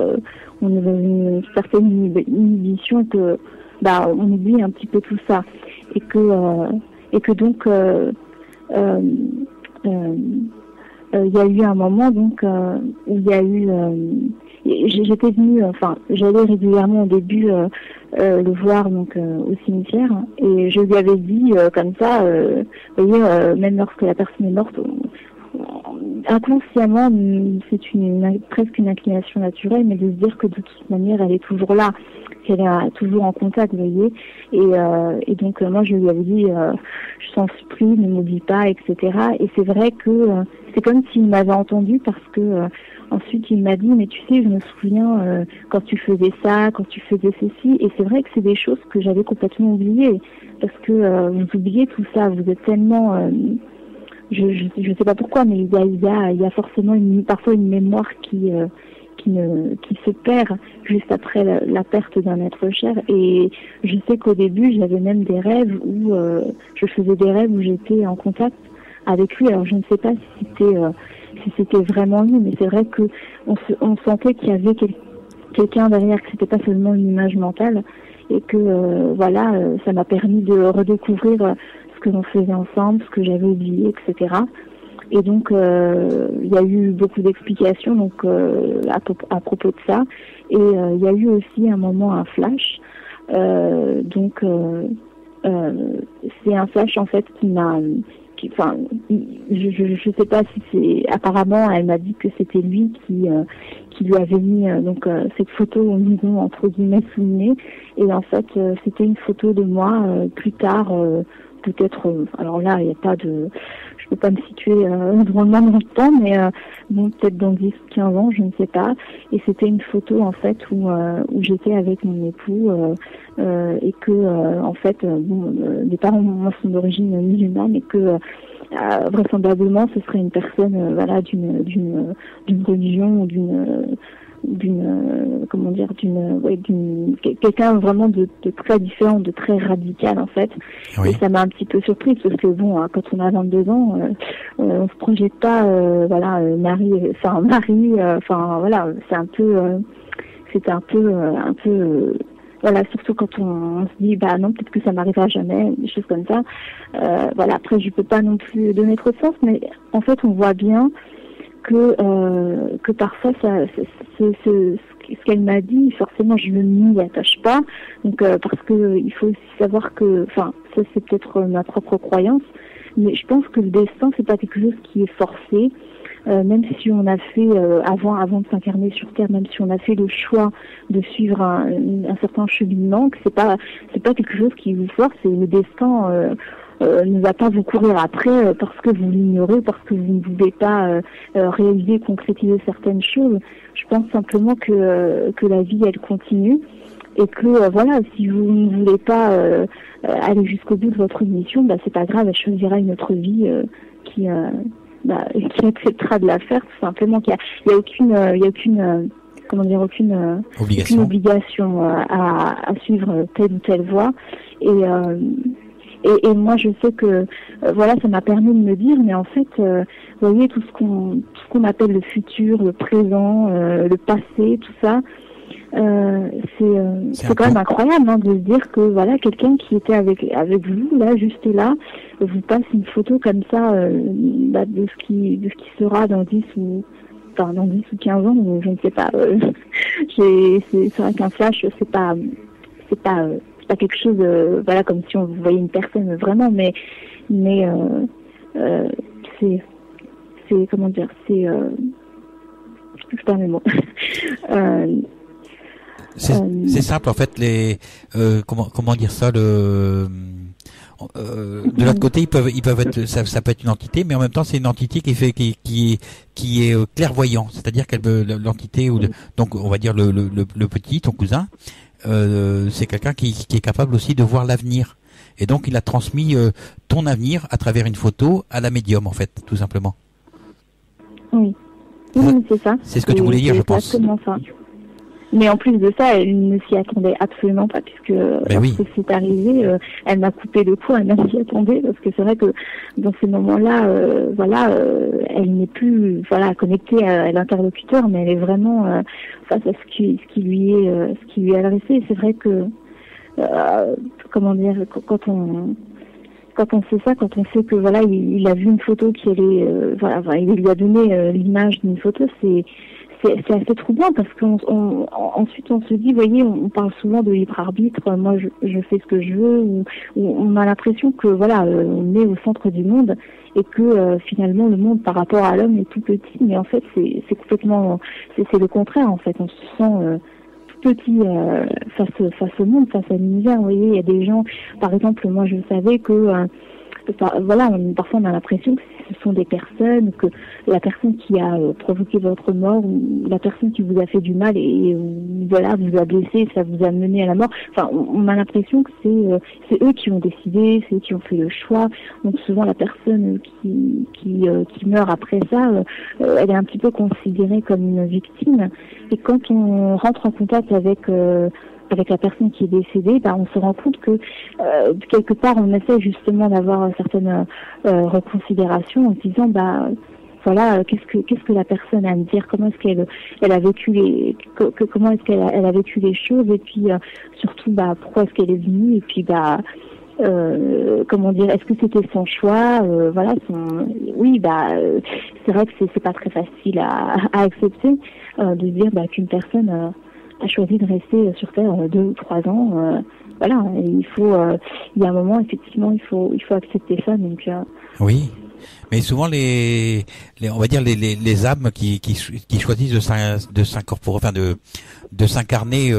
on a une certaine inhibition que on oublie un petit peu tout ça et que donc il y a eu un moment donc où il y a eu j'étais venue, j'allais régulièrement au début le voir donc au cimetière et je lui avais dit comme ça, vous voyez, même lorsque la personne est morte, inconsciemment, c'est presque une inclination naturelle, mais de se dire que de toute manière, elle est toujours là, qu'elle est toujours en contact, vous voyez. Et donc, moi, je lui avais dit, je t'en supplie, ne m'oublie pas, etc. Et c'est vrai que c'est comme s'il m'avait entendu parce que ensuite, il m'a dit, mais tu sais, je me souviens quand tu faisais ça, quand tu faisais ceci. Et c'est vrai que c'est des choses que j'avais complètement oubliées parce que vous oubliez tout ça, vous êtes tellement... je sais pas pourquoi, mais il y a forcément parfois une mémoire qui se perd juste après la perte d'un être cher. Et je sais qu'au début, j'avais même des rêves où je faisais des rêves où j'étais en contact avec lui. Alors je ne sais pas si c'était vraiment lui, mais c'est vrai que on sentait qu'il y avait quelqu'un derrière, que c'était pas seulement une image mentale, et que ça m'a permis de redécouvrir ce que l'on faisait ensemble, ce que j'avais oublié, etc. Et donc, il y a eu beaucoup d'explications donc à propos de ça. Et il y a eu aussi un moment, un flash. C'est un flash en fait qui m'a... je sais pas si c'est... Apparemment, elle m'a dit que c'était lui qui lui avait mis cette photo au milieu, entre guillemets, sous le nez. Et en fait, c'était une photo de moi plus tard... peut-être, alors là, il n'y a pas de... Je peux pas me situer drôlement dans le temps, mais peut-être dans 10 ou 15 ans, je ne sais pas. Et c'était une photo, en fait, où j'étais avec mon époux et que, en fait, mes parents sont d'origine musulmane et que vraisemblablement, ce serait une personne d'une religion ou quelqu'un vraiment de très différent, de très radical en fait. Oui. Et ça m'a un petit peu surprise parce que quand on a 22 ans, on se projette pas c'était un peu surtout quand on se dit non, peut-être que ça m'arrivera jamais, des choses comme ça. Après je peux pas non plus donner trop de sens, mais en fait on voit bien que parfois ce qu'elle m'a dit, forcément je ne m'y attache pas, donc parce que il faut aussi savoir que, ça c'est peut-être ma propre croyance, mais je pense que le destin c'est pas quelque chose qui est forcé, même si on a fait avant de s'incarner sur Terre, même si on a fait le choix de suivre un certain cheminement, que c'est pas quelque chose qui vous force, et le destin ne va pas vous courir après parce que vous l'ignorez, parce que vous ne voulez pas réaliser, concrétiser certaines choses. Je pense simplement que la vie, elle continue et que si vous ne voulez pas aller jusqu'au bout de votre mission, c'est pas grave, elle choisira une autre vie qui acceptera de la faire, tout simplement. Il y a aucune obligation à suivre telle ou telle voie. Et moi, je sais que ça m'a permis de me dire, mais en fait, vous voyez, tout ce qu'on appelle le futur, le présent, le passé, tout ça, c'est quand même incroyable de se dire que quelqu'un qui était avec vous là, juste là, vous passe une photo comme ça de ce qui sera dans 10 ou 15 ans, je ne sais pas. C'est vrai qu'un flash, c'est pas quelque chose comme si on voyait une personne vraiment, mais c'est comment dire, c'est je perds mes mots. C'est simple en fait, comment dire ça, de l'autre côté ils peuvent être, ça peut être une entité, mais en même temps c'est une entité qui est clairvoyant, c'est-à-dire qu'elle l'entité donc on va dire le petit, ton cousin, c'est quelqu'un qui est capable aussi de voir l'avenir. Et donc il a transmis ton avenir à travers une photo à la médium, en fait, tout simplement. Oui, oui, c'est ça. C'est ce que tu voulais dire, je pense. Exactement ça. Mais en plus de ça, elle ne s'y attendait absolument pas, puisque lorsque c'est arrivé, elle m'a coupé le cou, elle ne s'y attendait, parce que c'est vrai que dans ces moments-là, elle n'est plus connectée à l'interlocuteur, mais elle est vraiment face à ce qui lui est adressé. C'est vrai que quand on sait ça, quand on sait que il a vu une photo qui allait, il lui a donné l'image d'une photo, c'est assez troublant, parce qu'ensuite on se dit, voyez, on parle souvent de libre arbitre, moi je fais ce que je veux, ou on a l'impression que on est au centre du monde, et que finalement le monde par rapport à l'homme est tout petit, mais en fait c'est complètement, c'est le contraire en fait, on se sent tout petit face au monde, face à l'univers. Vous voyez, il y a des gens, par exemple, moi je savais que parfois on a l'impression que ce sont des personnes, que la personne qui a provoqué votre mort, ou la personne qui vous a fait du mal et vous a blessé, ça vous a mené à la mort. Enfin, on a l'impression que c'est eux qui ont décidé, c'est eux qui ont fait le choix. Donc souvent la personne qui meurt après ça, elle est un petit peu considérée comme une victime. Et quand on rentre en contact avec la personne qui est décédée, on se rend compte que quelque part on essaie justement d'avoir certaines reconsidérations en se disant qu'est-ce que la personne a à me dire, comment est-ce qu'elle a vécu comment est-ce qu'elle a vécu les choses, et puis surtout pourquoi est-ce qu'elle est venue, et puis est-ce que c'était son choix, c'est vrai que c'est pas très facile à accepter, de dire qu'une personne a choisi de rester sur Terre 2 ou 3 ans. Il y a un moment, effectivement, il faut accepter ça. Donc, oui, mais souvent on va dire les âmes qui choisissent de s'incorporer, de s'incarner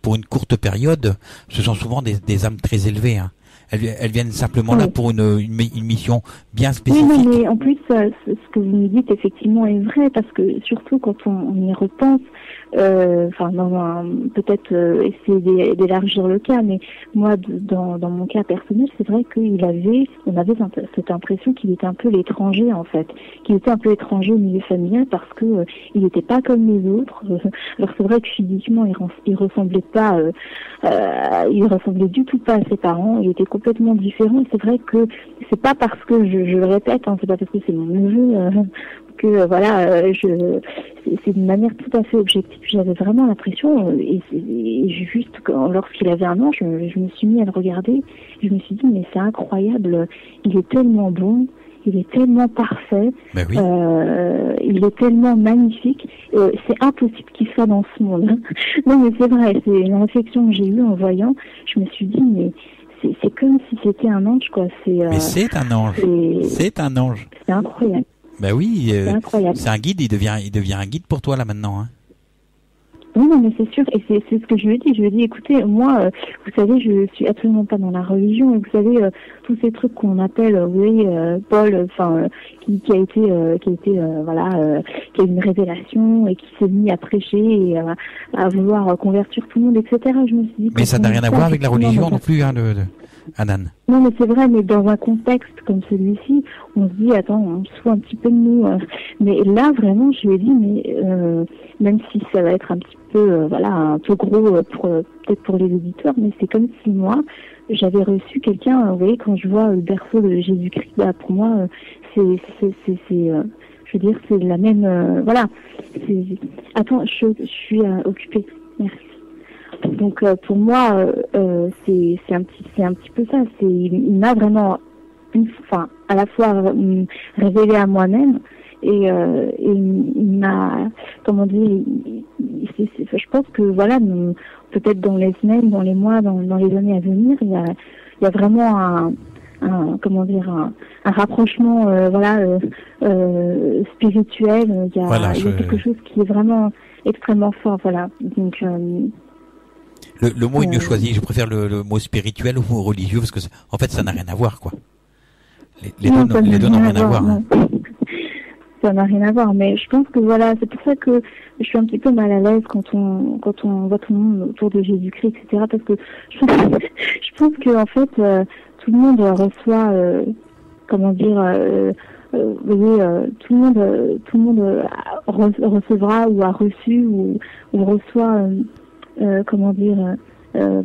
pour une courte période, ce sont souvent des âmes très élevées. Hein. Elles viennent simplement là pour une mission bien spécifique. Oui, mais en plus, ce que vous me dites effectivement est vrai, parce que surtout quand on y repense, peut-être essayer d'élargir le cas, mais moi, dans mon cas personnel, c'est vrai on avait cette impression qu'il était un peu l'étranger, en fait, qu'il était un peu étranger au milieu familial, parce que il n'était pas comme les autres. Alors c'est vrai que physiquement, il ressemblait pas, il ressemblait du tout pas à ses parents. Il était complètement différent. C'est vrai que c'est pas parce que je le répète, c'est pas parce que c'est mon neveu que c'est d'une manière tout à fait objective. J'avais vraiment l'impression, et juste lorsqu'il avait 1 an, je me suis mis à le regarder. Je me suis dit, mais c'est incroyable, il est tellement bon, il est tellement parfait, il est tellement magnifique, c'est impossible qu'il soit dans ce monde. Non, mais c'est vrai, c'est une réflexion que j'ai eue en voyant. Je me suis dit, mais c'est comme si c'était un ange, quoi. Mais c'est un ange. C'est un ange. C'est incroyable. Ben oui, c'est incroyable. C'est un guide, il devient un guide pour toi là maintenant. Hein. Oui, mais c'est sûr, et c'est ce que je lui ai dit. Je lui ai dit, écoutez, moi, vous savez, je suis absolument pas dans la religion, et vous savez, tous ces trucs qu'on appelle, Paul, qui a une révélation, et qui s'est mis à prêcher, et à vouloir convertir tout le monde, etc. Je me suis dit. Mais ça n'a rien à voir avec la religion non plus, Anan. Non, mais c'est vrai, mais dans un contexte comme celui-ci, on se dit, attends, on se fout un petit peu de nous. Mais là, vraiment, je lui ai dit, mais même si ça va être un petit peu, un peu gros peut-être pour les auditeurs, mais c'est comme si moi, j'avais reçu quelqu'un, vous voyez, quand je vois le berceau de Jésus-Christ, pour moi, je veux dire, c'est la même, Attends, je suis occupée. Merci. Donc pour moi, c'est un petit peu ça. Il m'a vraiment, à la fois révélé à moi-même, et il m'a, comment dire, je pense que peut-être dans les semaines, dans les mois, dans les années à venir, il y a vraiment un rapprochement spirituel. Il y a quelque chose qui est vraiment extrêmement fort. Donc le mot est mieux choisi. Je préfère le mot spirituel au mot religieux, parce que en fait ça n'a rien à voir, quoi. Les deux n'ont rien à voir. Hein. ça n'a rien à voir. Mais je pense que voilà, c'est pour ça que je suis un petit peu mal à l'aise quand on voit tout le monde autour de Jésus-Christ, etc. Parce que je pense que en fait, tout le monde reçoit, comment dire, vous voyez, tout le monde recevra ou a reçu ou reçoit, comment dire, je sais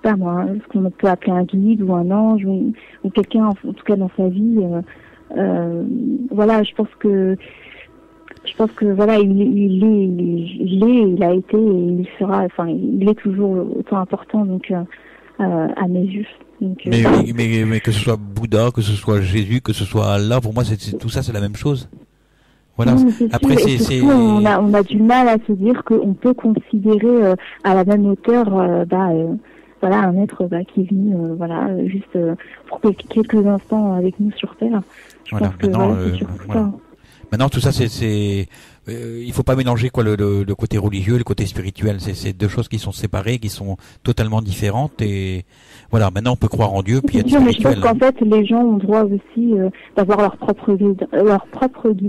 pas moi, ce qu'on peut appeler un guide ou un ange ou quelqu'un, en tout cas dans sa vie. Voilà, je pense que voilà, il a été et il sera, enfin, il est toujours autant important, donc à mes yeux. Donc, mais que ce soit Bouddha, que ce soit Jésus, que ce soit Allah, pour moi, tout ça, c'est la même chose. Voilà. Non, après, c'est on a du mal à se dire qu'on peut considérer à la même hauteur, voilà, un être qui est venu, voilà, juste pour quelques instants avec nous sur Terre. Je pense que c'est surtout ça. Maintenant, tout ça, il faut pas mélanger quoi le côté religieux et le côté spirituel. C'est deux choses qui sont séparées, qui sont totalement différentes. Et voilà, maintenant on peut croire en Dieu puis être spirituel. Mais je pense qu'en fait, les gens ont droit aussi d'avoir leur propre guide.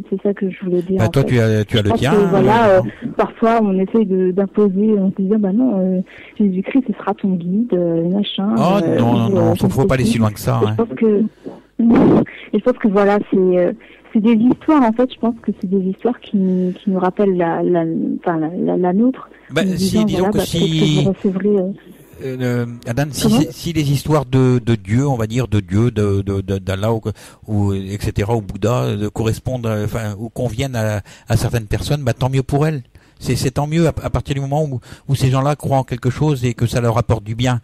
C'est ça que je voulais dire. Toi, tu as le tien. Voilà, parfois on essaye d'imposer, on se dit non, Jésus-Christ, ce sera ton guide, machin. Oh non, faut pas aller si loin que ça. Je pense que voilà, c'est des histoires, en fait, je pense que c'est des histoires qui nous rappellent la nôtre. Disons que si... Adam, si les histoires de Dieu, on va dire, de Dieu, d'Allah ou etc., ou Bouddha, correspondent, ou conviennent à certaines personnes, tant mieux pour elles. C'est tant mieux à partir du moment où ces gens-là croient en quelque chose et que ça leur apporte du bien.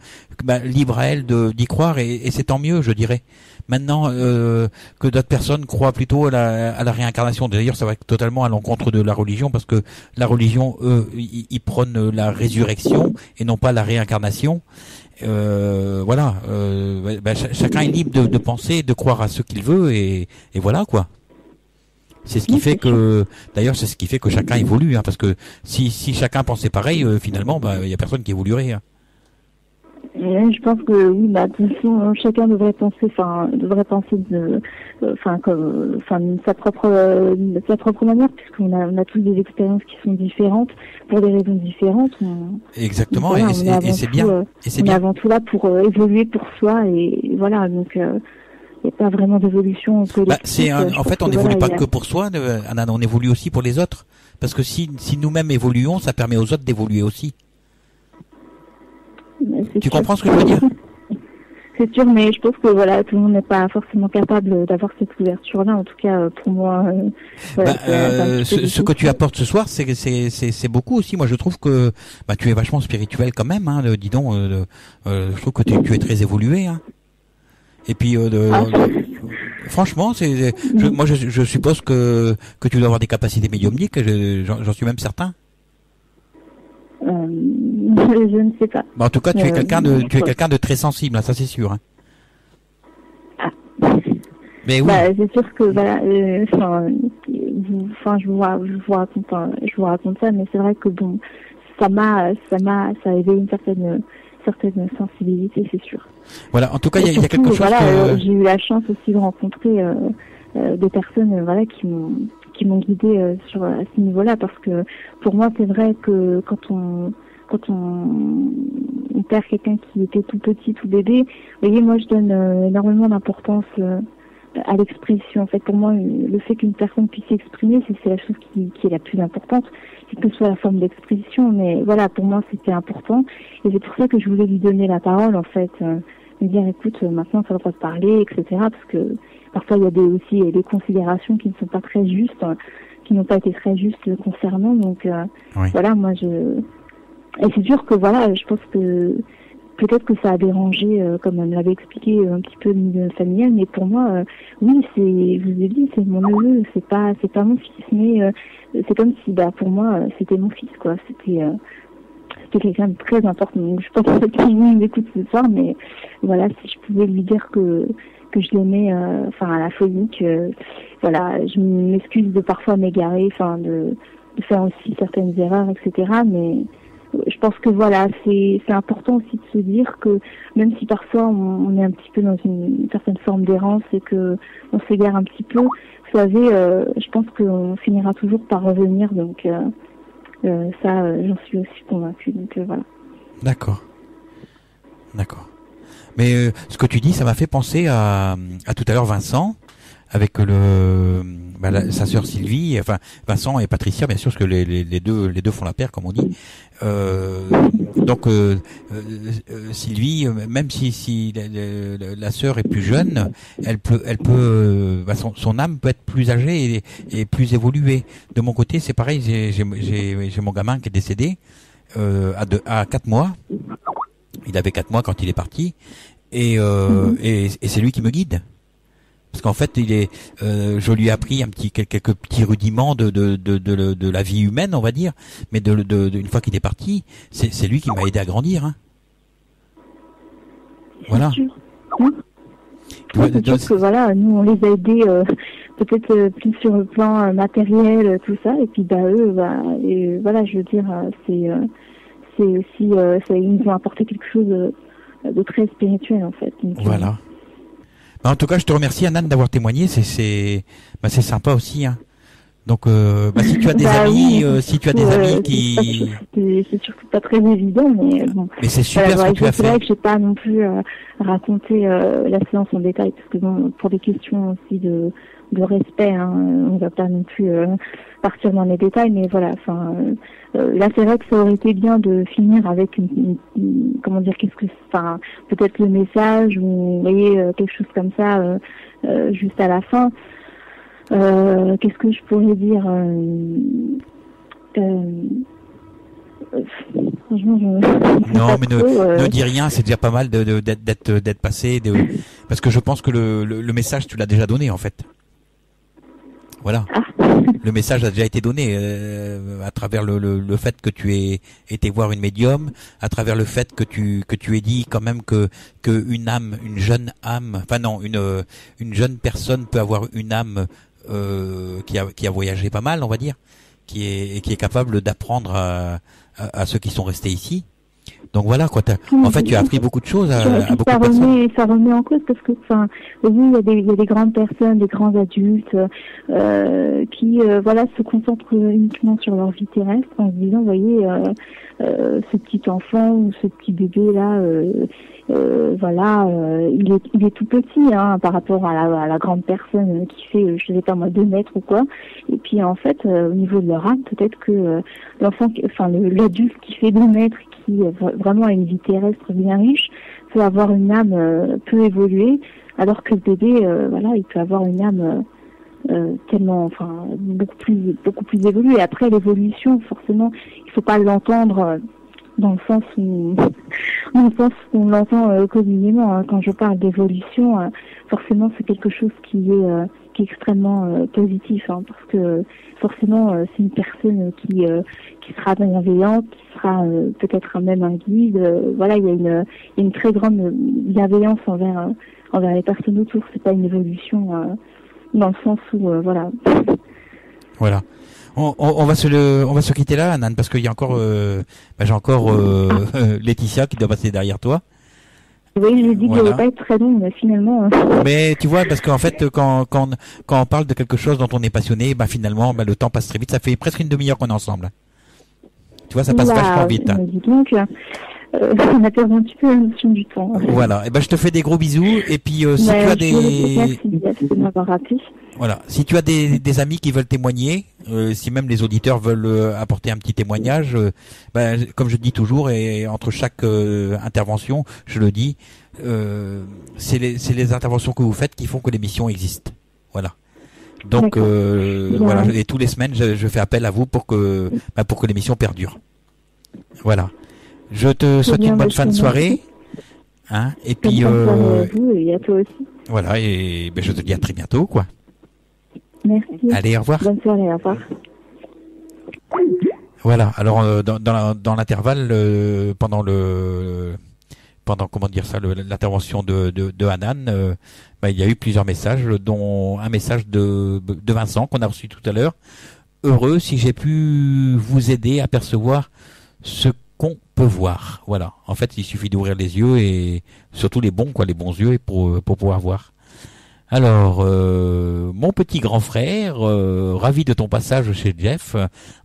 Libre à elles d'y croire et c'est tant mieux, je dirais. Maintenant que d'autres personnes croient plutôt à la réincarnation. D'ailleurs, ça va totalement à l'encontre de la religion parce que la religion, ils prônent la résurrection et non pas la réincarnation. Voilà. Chacun est libre de penser, de croire à ce qu'il veut et voilà quoi. C'est ce qui fait que, d'ailleurs, c'est ce qui fait que chacun évolue, parce que si chacun pensait pareil, finalement, il y a personne qui évoluerait. Je pense que oui, de toute façon, chacun devrait penser de sa propre manière, puisqu'on a tous des expériences qui sont différentes pour des raisons différentes. Exactement, voilà, et c'est bien. On est avant tout là pour évoluer pour soi et voilà, donc. Il n'y a pas vraiment d'évolution collective. En fait, on n'évolue pas que pour soi, Anna, on évolue aussi pour les autres. Parce que si nous-mêmes évoluons, ça permet aux autres d'évoluer aussi. Tu comprends ce que je veux dire? C'est sûr, mais je pense que voilà, tout le monde n'est pas forcément capable d'avoir cette ouverture-là. En tout cas, pour moi. Ce que tu apportes ce soir, c'est beaucoup aussi. Moi, je trouve que tu es vachement spirituel quand même. Dis donc, je trouve que tu es très évolué. Et puis, franchement, moi, je suppose que tu dois avoir des capacités médiumniques. J'en suis même certain. Je ne sais pas. En tout cas, tu es quelqu'un de très sensible, ça c'est sûr. Mais oui. C'est sûr que voilà, je vous raconte ça, mais c'est vrai que bon, ça a éveillé une certaine sensibilité, c'est sûr. Voilà, en tout cas, il y a quelque chose j'ai eu la chance aussi de rencontrer des personnes qui m'ont guidée sur à ce niveau-là, parce que pour moi, c'est vrai que quand on perd quelqu'un qui était tout petit, tout bébé, vous voyez, moi, je donne énormément d'importance à l'expression. En fait, pour moi, le fait qu'une personne puisse s'exprimer, c'est la chose qui est la plus importante, quelle que soit la forme d'expression. Mais voilà, pour moi, c'était important. Et c'est pour ça que je voulais lui donner la parole, en fait. Me dire, écoute, maintenant, ça va pas te parler, etc. Parce que parfois, il y a aussi des considérations qui ne sont pas très justes, qui n'ont pas été très justes concernant. Donc, oui. Voilà, moi, et c'est sûr que, voilà, je pense que peut-être que ça a dérangé, comme on l'avait expliqué, un petit peu le milieu familial, mais pour moi, oui, je vous ai dit, c'est mon neveu, c'est pas mon fils, mais c'est comme si, pour moi, c'était mon fils, quoi. C'était quelqu'un de très important. Donc, je pense pas qu'il m'écoute ce soir, mais voilà, si je pouvais lui dire que je l'aimais, à la folie, que voilà, je m'excuse de parfois m'égarer, de faire aussi certaines erreurs, etc. Mais je pense que voilà, c'est important aussi de se dire que même si parfois on est un petit peu dans une certaine forme d'errance et que on s'égare un petit peu, vous savez, je pense qu'on finira toujours par revenir, donc ça, j'en suis aussi convaincue. Donc voilà. D'accord. Mais ce que tu dis, ça m'a fait penser à tout à l'heure Vincent, avec sa sœur Sylvie, enfin Vincent et Patricia, bien sûr, parce que les deux font la paire, comme on dit. Donc Sylvie, même si la sœur est plus jeune, elle peut son âme peut être plus âgée et plus évoluée. De mon côté, c'est pareil. J'ai mon gamin qui est décédé à 4 mois. Il avait 4 mois quand il est parti, et c'est lui qui me guide. Parce qu'en fait, je lui ai appris quelques petits rudiments de la vie humaine, on va dire, mais une fois qu'il est parti, c'est lui qui m'a aidé à grandir. Hein. Voilà. C'est sûr que voilà, nous on les a aidés peut-être plus sur le plan matériel, tout ça, et puis eux, et voilà, je veux dire, c'est aussi, ils nous ont apporté quelque chose de très spirituel en fait. Donc, voilà. En tout cas, je te remercie, Anan, d'avoir témoigné. C'est sympa aussi. Hein. Donc, si tu as des amis, amis qui, c'est surtout pas très évident, mais bon. Mais c'est super ce que tu as fait. C'est vrai que j'ai pas non plus raconté la séance en détail, parce que bon, pour des questions aussi de respect, hein, on va pas non plus partir dans les détails, mais voilà. Enfin, là, c'est vrai que ça aurait été bien de finir avec comment dire, peut-être le message ou vous voyez quelque chose comme ça juste à la fin. Qu'est-ce que je pourrais dire franchement, non, mais ne dis rien, c'est déjà pas mal d'être passé, parce que je pense que le message tu l'as déjà donné en fait. Voilà. Ah. Le message a déjà été donné à travers le fait que tu aies été voir une médium, à travers le fait que tu aies dit quand même que une âme, une jeune âme, enfin non, une jeune personne peut avoir une âme qui a voyagé pas mal, on va dire, qui est capable d'apprendre à ceux qui sont restés ici. Donc voilà quoi. En fait, tu as appris beaucoup de choses à beaucoup de personnes. Ça remet en cause parce que, enfin, vous voyez, il y a des grandes personnes, des grands adultes qui, voilà, se concentrent uniquement sur leur vie terrestre en se disant, vous voyez, ce petit enfant ou ce petit bébé là, voilà, il est tout petit, hein, par rapport à la grande personne qui fait, je sais pas moi, 2 mètres ou quoi. Et puis en fait, au niveau de leur âme, peut-être que l'enfant, enfin l'adulte qui fait 2 mètres, qui vraiment a une vie terrestre bien riche, peut avoir une âme peu évoluée, alors que le bébé, voilà, il peut avoir une âme tellement, enfin, beaucoup plus évoluée. Après, l'évolution, forcément, il faut pas l'entendre dans le sens où on l'entend communément. Hein. Quand je parle d'évolution, forcément, c'est quelque chose qui est extrêmement positif, hein, parce que forcément, c'est une personne qui sera bienveillante, qui sera peut-être même un guide. Voilà, il y a une très grande bienveillance envers les personnes autour. C'est pas une évolution dans le sens où voilà. Voilà. On va se quitter là, Anan, parce qu'il y a encore, j'ai encore Laetitia qui doit passer derrière toi. Oui, je lui ai dit que ça ne va pas être très long, mais finalement. Mais tu vois, parce qu'en fait, quand on parle de quelque chose dont on est passionné, finalement, le temps passe très vite. Ça fait presque une demi-heure qu'on est ensemble. Tu vois, ça passe vachement vite. Donc, on a perdu un petit peu la notion du temps. Voilà. Et je te fais des gros bisous. Et puis, si tu as merci de m'avoir rappelé. Voilà. Si tu as des amis qui veulent témoigner, si même les auditeurs veulent apporter un petit témoignage, comme je dis toujours, et entre chaque intervention, je le dis, c'est les interventions que vous faites qui font que l'émission existe. Voilà. Donc voilà. Et tous les semaines, je fais appel à vous pour que l'émission perdure. Voilà. Je te souhaite une bonne fin de soirée. Hein, et puis à vous et à toi aussi. Voilà. Et je te dis à très bientôt, quoi. Merci. Allez, au revoir. Bonne soirée, au revoir. Voilà. Alors dans l'intervalle, pendant comment dire ça, l'intervention de Anan, il y a eu plusieurs messages, dont un message de Vincent qu'on a reçu tout à l'heure. Heureux si j'ai pu vous aider à percevoir ce qu'on peut voir. Voilà. En fait, il suffit d'ouvrir les yeux et surtout les bons yeux pour pouvoir voir. Alors, mon petit grand frère, ravi de ton passage chez Jeff.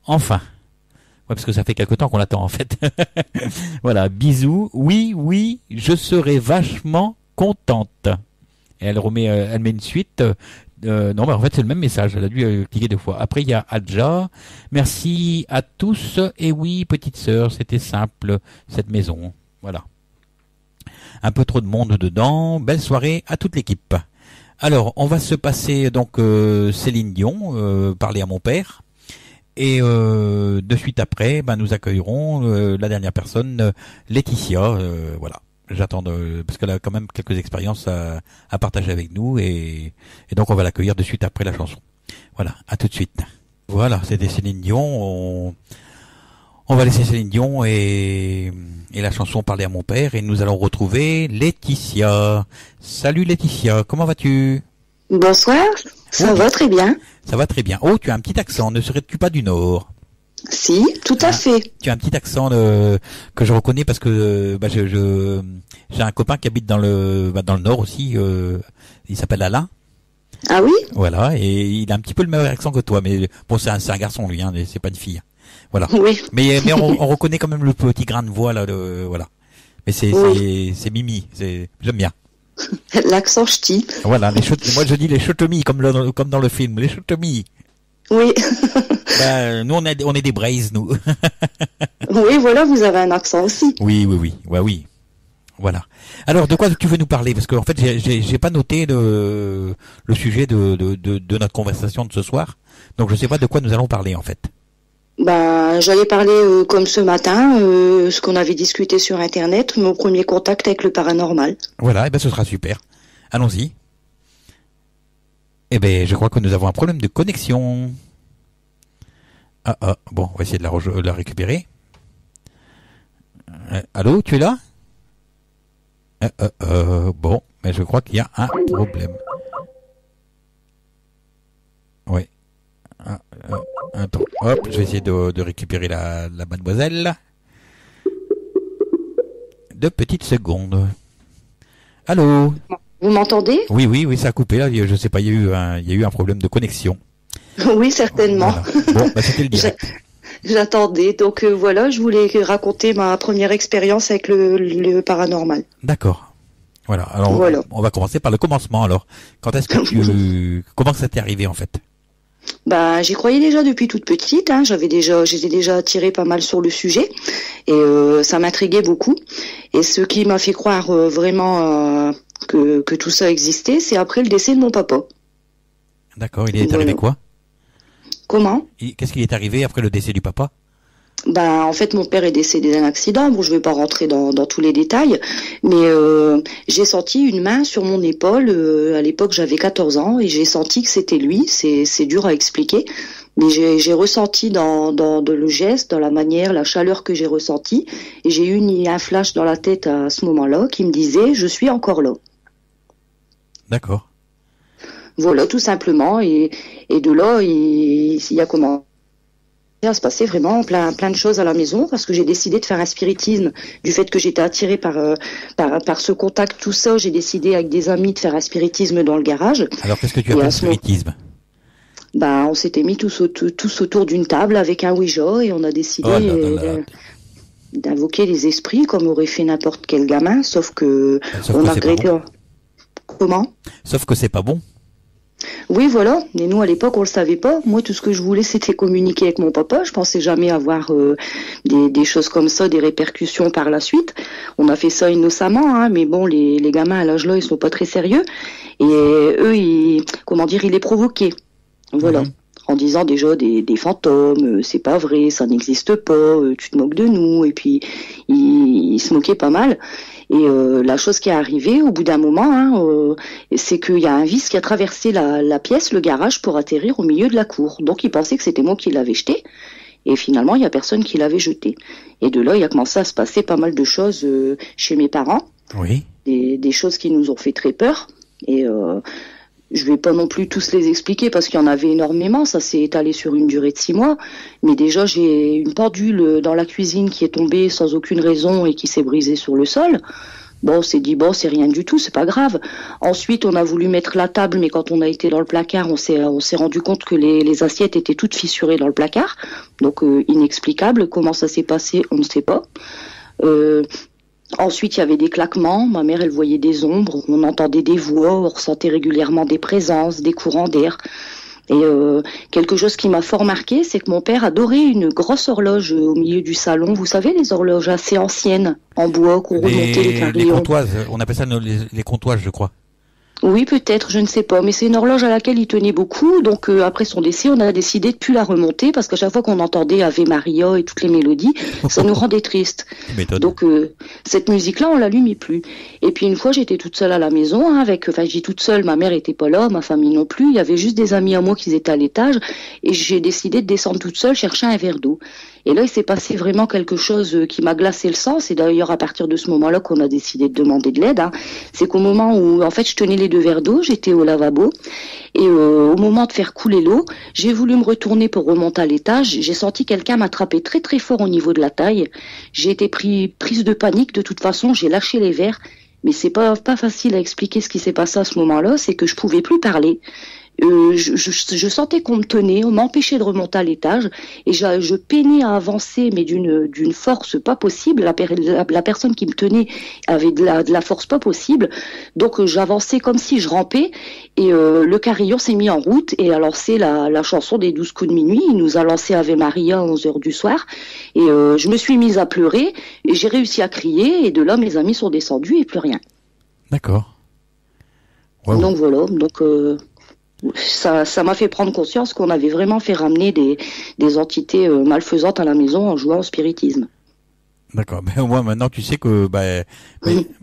Enfin. Ouais, parce que ça fait quelque temps qu'on l'attend en fait. Voilà, bisous. Oui, je serai vachement contente. Et elle met une suite. Non, mais en fait c'est le même message. Elle a dû cliquer 2 fois. Après il y a Adja. Merci à tous. Et oui, petite sœur, c'était simple cette maison. Voilà. Un peu trop de monde dedans. Belle soirée à toute l'équipe. Alors, on va se passer donc Céline Dion, parler à mon père. Et de suite après, nous accueillerons la dernière personne, Laetitia. Voilà. J'attends parce qu'elle a quand même quelques expériences à partager avec nous et donc on va l'accueillir de suite après la chanson. Voilà, à tout de suite. Voilà, c'était Céline Dion. On va laisser Céline Dion et la chanson Parler à mon père et nous allons retrouver Laetitia. Salut Laetitia, comment vas-tu? Bonsoir, ça va très bien. Ça va très bien. Oh, tu as un petit accent, ne serais-tu pas du Nord? Si, tout à fait. Tu as un petit accent que je reconnais parce que j'ai un copain qui habite dans le Nord aussi. Il s'appelle Alain. Ah oui? Voilà, et il a un petit peu le même accent que toi, mais bon, c'est un garçon lui, hein, c'est pas une fille. Voilà. Oui. Mais on reconnaît quand même le petit grain de voix là, voilà. Mais c'est Mimi, j'aime bien. L'accent ch'ti. Voilà, moi je dis les chotomis comme dans le film, les chotomis. Oui. Nous on est des braises nous. Oui, voilà, vous avez un accent aussi. Oui. Ouais, oui. Voilà. Alors de quoi tu veux nous parler? Parce qu'en fait j'ai pas noté le sujet de notre conversation de ce soir. Donc je sais pas de quoi nous allons parler en fait. J'allais parler comme ce matin, ce qu'on avait discuté sur internet, mon premier contact avec le paranormal. Voilà, et ce sera super. Allons-y. Je crois que nous avons un problème de connexion. Bon, on va essayer de la récupérer. Allô, tu es là? Bon, mais je crois qu'il y a un problème. Oui. Attends, hop, je vais essayer de récupérer la mademoiselle. 2 petites secondes. Allô? Vous m'entendez? Oui, ça a coupé là. Je sais pas, il y a eu un problème de connexion. Oui, certainement. Voilà. Bon, c'était le direct. J'attendais. Donc voilà, je voulais raconter ma première expérience avec le paranormal. D'accord. Voilà. Alors, voilà. On va commencer par le commencement. Alors, quand est-ce que comment ça t'est arrivé en fait? J'y croyais déjà depuis toute petite. Hein. J'étais déjà attirée pas mal sur le sujet et ça m'intriguait beaucoup. Et ce qui m'a fait croire vraiment que tout ça existait, c'est après le décès de mon papa. D'accord. Il est arrivé quoi? Comment? Qu'est-ce qui est arrivé après le décès du papa? En fait, mon père est décédé d'un accident. Bon, je vais pas rentrer dans tous les détails, mais j'ai senti une main sur mon épaule. À l'époque, j'avais 14 ans et j'ai senti que c'était lui. C'est dur à expliquer, mais j'ai ressenti dans le geste, dans la manière, la chaleur que j'ai ressentie, et j'ai eu un flash dans la tête à ce moment-là qui me disait « Je suis encore là ». D'accord. Voilà, tout simplement. Et de là, il y a commencé à se passer vraiment plein de choses à la maison parce que j'ai décidé de faire un spiritisme du fait que j'étais attirée par ce contact, tout ça. J'ai décidé avec des amis de faire un spiritisme dans le garage. Alors qu'est-ce que tu appelles spiritisme? On s'était mis tous autour d'une table avec un Ouija et on a décidé d'invoquer les esprits comme aurait fait n'importe quel gamin, sauf que on a regretté. Bon. Comment? Sauf que c'est pas bon. Oui, voilà. Mais nous, à l'époque, on le savait pas. Moi, tout ce que je voulais, c'était communiquer avec mon papa. Je pensais jamais avoir des choses comme ça, des répercussions par la suite. On a fait ça innocemment, hein, mais bon, les gamins à l'âge-là, ils sont pas très sérieux. Et eux, ils les provoquaient. Voilà. En disant déjà des fantômes, c'est pas vrai, ça n'existe pas, tu te moques de nous. Et puis, ils se moquaient pas mal. Et la chose qui est arrivée au bout d'un moment, c'est qu'il y a un vis qui a traversé la pièce, le garage, pour atterrir au milieu de la cour. Donc il pensait que c'était moi qui l'avais jeté. Et finalement, il y a personne qui l'avait jeté. Et de là, il a commencé à se passer pas mal de choses chez mes parents. Oui. Des choses qui nous ont fait très peur. Et je vais pas non plus tous les expliquer parce qu'il y en avait énormément. Ça s'est étalé sur une durée de 6 mois. Mais déjà, j'ai une pendule dans la cuisine qui est tombée sans aucune raison et qui s'est brisée sur le sol. Bon, on s'est dit, bon, c'est rien du tout, c'est pas grave. Ensuite, on a voulu mettre la table, mais quand on a été dans le placard, on s'est rendu compte que les assiettes étaient toutes fissurées dans le placard. Donc, inexplicable. Comment ça s'est passé, on ne sait pas. Ensuite, il y avait des claquements. Ma mère, elle voyait des ombres. On entendait des voix. On ressentait régulièrement des présences, des courants d'air. Et quelque chose qui m'a fort marqué, c'est que mon père adorait une grosse horloge au milieu du salon. Vous savez, les horloges assez anciennes, en bois, qu'on remontait les carillons. Les comptoises, on appelle ça les comptoises, je crois. Oui, peut-être, je ne sais pas. Mais c'est une horloge à laquelle il tenait beaucoup. Donc, après son décès, on a décidé de plus la remonter parce qu'à chaque fois qu'on entendait Ave Maria et toutes les mélodies, ça nous rendait tristes. Donc, cette musique-là, on l'allumait plus. Et puis, une fois, j'étais toute seule à la maison, enfin, j'ai toute seule, ma mère était pas là, ma famille non plus. Il y avait juste des amis à moi qui étaient à l'étage. Et j'ai décidé de descendre toute seule chercher un verre d'eau. Et là, il s'est passé vraiment quelque chose qui m'a glacé le sang. C'est d'ailleurs à partir de ce moment-là qu'on a décidé de demander de l'aide. C'est qu'au moment où, en fait, je tenais les 2 verres d'eau, j'étais au lavabo. Et au moment de faire couler l'eau, j'ai voulu me retourner pour remonter à l'étage. J'ai senti quelqu'un m'attraper très très fort au niveau de la taille. J'ai été prise de panique. De toute façon, j'ai lâché les verres. Mais c'est pas facile à expliquer ce qui s'est passé à ce moment-là. C'est que je pouvais plus parler. Je sentais qu'on me tenait, on m'empêchait de remonter à l'étage et je peinais à avancer, mais d'une force pas possible. La personne qui me tenait avait de la force pas possible, donc j'avançais comme si je rampais et le carillon s'est mis en route et a lancé la chanson des 12 coups de minuit. Il nous a lancé Ave Maria à 11h du soir et je me suis mise à pleurer et j'ai réussi à crier et de là mes amis sont descendus et plus rien. D'accord. Wow. Donc voilà, ça m'a fait prendre conscience qu'on avait vraiment fait ramener des entités malfaisantes à la maison en jouant au spiritisme. D'accord, mais au moins maintenant tu sais que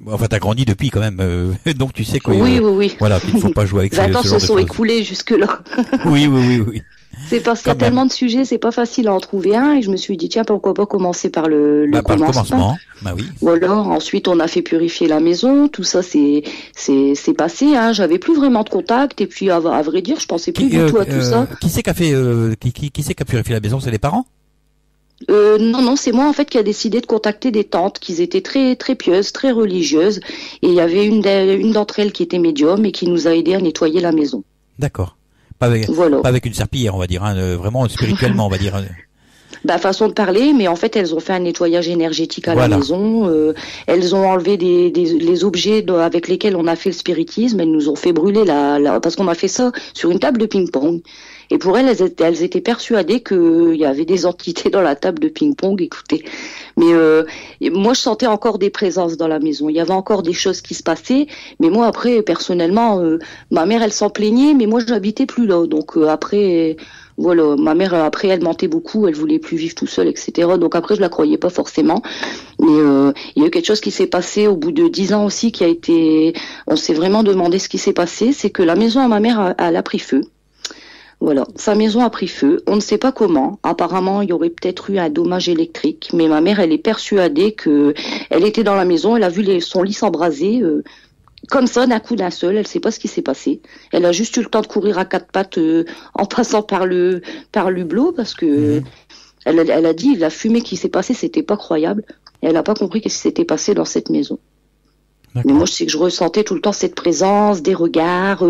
enfin t'as grandi depuis quand même, donc tu sais que oui. Voilà, qu'il ne faut pas jouer avec 20 ans se sont écoulés jusque là. Oui. C'est parce qu'il y a tellement de sujets, c'est pas facile à en trouver un et je me suis dit tiens pourquoi pas commencer par le commencement. Bah oui. Voilà, ensuite on a fait purifier la maison, tout ça c'est passé, j'avais plus vraiment de contact et puis à vrai dire je pensais plus du tout à tout ça. Qui c'est qui a purifié la maison, c'est les parents? Non, c'est moi en fait qui a décidé de contacter des tantes qui étaient très très pieuses, très religieuses et il y avait une d'entre elles qui était médium et qui nous a aidé à nettoyer la maison. D'accord. Pas avec une serpillière, on va dire, vraiment spirituellement, on va dire. Façon de parler, mais en fait, elles ont fait un nettoyage énergétique à la maison. Elles ont enlevé les objets avec lesquels on a fait le spiritisme. Elles nous ont fait brûler parce qu'on a fait ça sur une table de ping-pong. Et pour elles étaient persuadées qu'il y avait des entités dans la table de ping-pong, écoutez. Mais moi, je sentais encore des présences dans la maison. Il y avait encore des choses qui se passaient. Mais moi, après, personnellement, ma mère, elle s'en plaignait, mais moi, je n'habitais plus là. Donc après, voilà, ma mère, après, elle mentait beaucoup. Elle voulait plus vivre tout seule, etc. Donc après, je la croyais pas forcément. Mais il y a eu quelque chose qui s'est passé au bout de 10 ans aussi qui a été... On s'est vraiment demandé ce qui s'est passé. C'est que la maison à ma mère, elle a pris feu. Voilà, sa maison a pris feu, on ne sait pas comment. Apparemment, il y aurait peut-être eu un dommage électrique, mais ma mère, elle est persuadée que elle était dans la maison, elle a vu son lit s'embraser comme ça d'un coup d'un seul. Elle ne sait pas ce qui s'est passé. Elle a juste eu le temps de courir à 4 pattes en passant par le hublot parce que elle a dit la fumée qui s'est passée, c'était pas croyable. Elle n'a pas compris ce qui s'était passé dans cette maison. Mais moi, je sais que je ressentais tout le temps cette présence, des regards.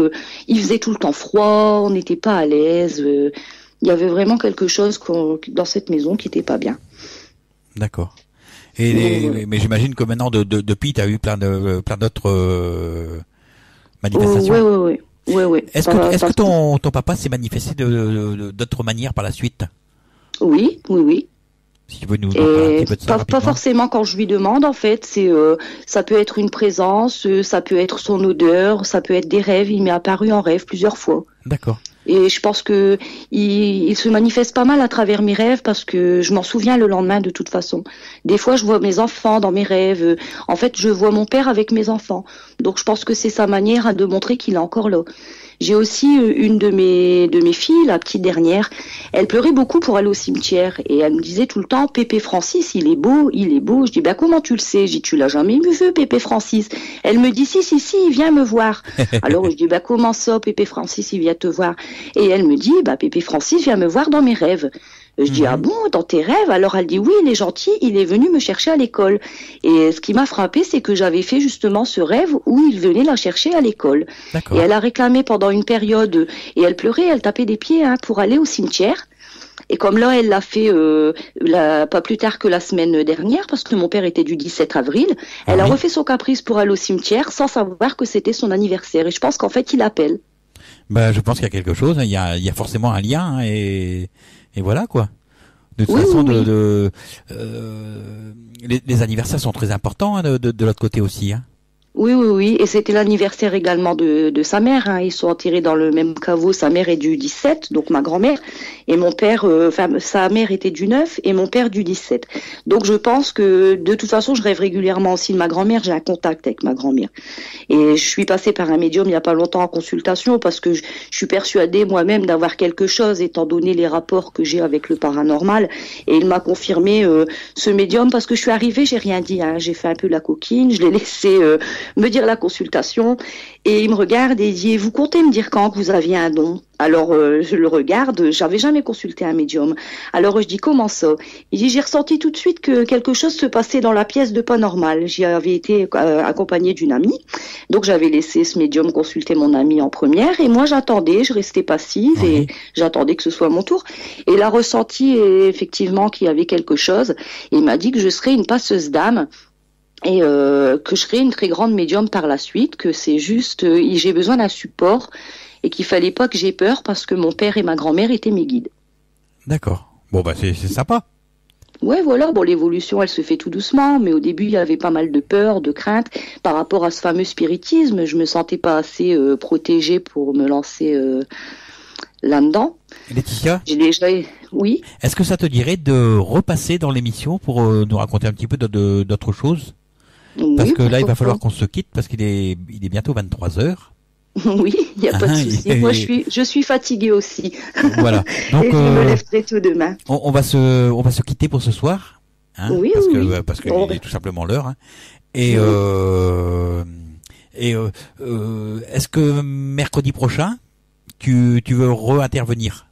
Il faisait tout le temps froid, on n'était pas à l'aise. Il y avait vraiment quelque chose dans cette maison qui n'était pas bien. D'accord. Mais j'imagine que maintenant, depuis, tu as eu plein d'autres manifestations. Oui. Est-ce que ton papa s'est manifesté d'autres manières par la suite? Oui. Si tu veux nous parler un petit peu de ça pas forcément quand je lui demande, en fait. Ça peut être une présence, ça peut être son odeur, ça peut être des rêves. Il m'est apparu en rêve plusieurs fois. D'accord. Et je pense que il se manifeste pas mal à travers mes rêves parce que je m'en souviens le lendemain de toute façon. Des fois, je vois mes enfants dans mes rêves. En fait, je vois mon père avec mes enfants. Donc, je pense que c'est sa manière de montrer qu'il est encore là. J'ai aussi une de mes filles, la petite dernière. Elle pleurait beaucoup pour aller au cimetière et elle me disait tout le temps Pépé Francis, il est beau. Je dis comment tu le sais? Je dis tu l'as jamais vu Pépé Francis? Elle me dit si, il vient me voir. Alors je dis comment ça Pépé Francis il vient te voir? Et elle me dit Pépé Francis vient me voir dans mes rêves. Je dis, ah bon, dans tes rêves? Alors elle dit, oui, il est gentil, il est venu me chercher à l'école. Et ce qui m'a frappé, c'est que j'avais fait justement ce rêve où il venait la chercher à l'école. Et elle a réclamé pendant une période, et elle pleurait, elle tapait des pieds pour aller au cimetière. Et comme là, elle l'a fait pas plus tard que la semaine dernière, parce que mon père était du 17 avril, elle a refait son caprice pour aller au cimetière sans savoir que c'était son anniversaire. Et je pense qu'en fait, il appelle. Ben, je pense qu'il y a quelque chose, il y a forcément un lien, et voilà, quoi. De toute façon, les anniversaires sont très importants, de l'autre côté aussi, hein. Oui. Et c'était l'anniversaire également de sa mère. Ils sont enterrés dans le même caveau. Sa mère est du 17, donc ma grand-mère. Et mon père, sa mère était du 9 et mon père du 17. Donc je pense que de toute façon, je rêve régulièrement aussi de ma grand-mère. J'ai un contact avec ma grand-mère. Et je suis passée par un médium il n'y a pas longtemps en consultation parce que je suis persuadée moi-même d'avoir quelque chose étant donné les rapports que j'ai avec le paranormal. Et il m'a confirmé ce médium parce que je suis arrivée, j'ai rien dit. J'ai fait un peu la coquine, je l'ai laissé me dire la consultation et il me regarde et il dit, vous comptez me dire quand que vous aviez un don? Alors je le regarde, j'avais jamais consulté un médium. Alors je dis, comment ça? Il dit, j'ai ressenti tout de suite que quelque chose se passait dans la pièce de pas normal. J'y avais été accompagnée d'une amie, donc j'avais laissé ce médium consulter mon amie en première et moi j'attendais, je restais passive et j'attendais que ce soit mon tour. Et il a ressenti effectivement qu'il y avait quelque chose et il m'a dit que je serais une passeuse d'âme. Et que je serais une très grande médium par la suite, que c'est juste, j'ai besoin d'un support et qu'il fallait pas que j'ai peur parce que mon père et ma grand-mère étaient mes guides. D'accord. Bon, bah c'est sympa. Ouais, voilà. Bon, l'évolution, elle se fait tout doucement, mais au début, il y avait pas mal de peur, de crainte par rapport à ce fameux spiritisme. Je me sentais pas assez protégée pour me lancer là-dedans. Laetitia, oui. Est-ce que ça te dirait de repasser dans l'émission pour nous raconter un petit peu d'autres choses? Parce que là, il va falloir qu'on se quitte parce qu'il est bientôt 23h. Oui, il n'y a pas de souci. Moi, je suis fatiguée aussi. Voilà. Donc, et je me lève très tôt demain. On va se quitter pour ce soir. Hein, oui, parce qu'il est tout simplement l'heure. Hein. Et est-ce que mercredi prochain, tu veux re-intervenir?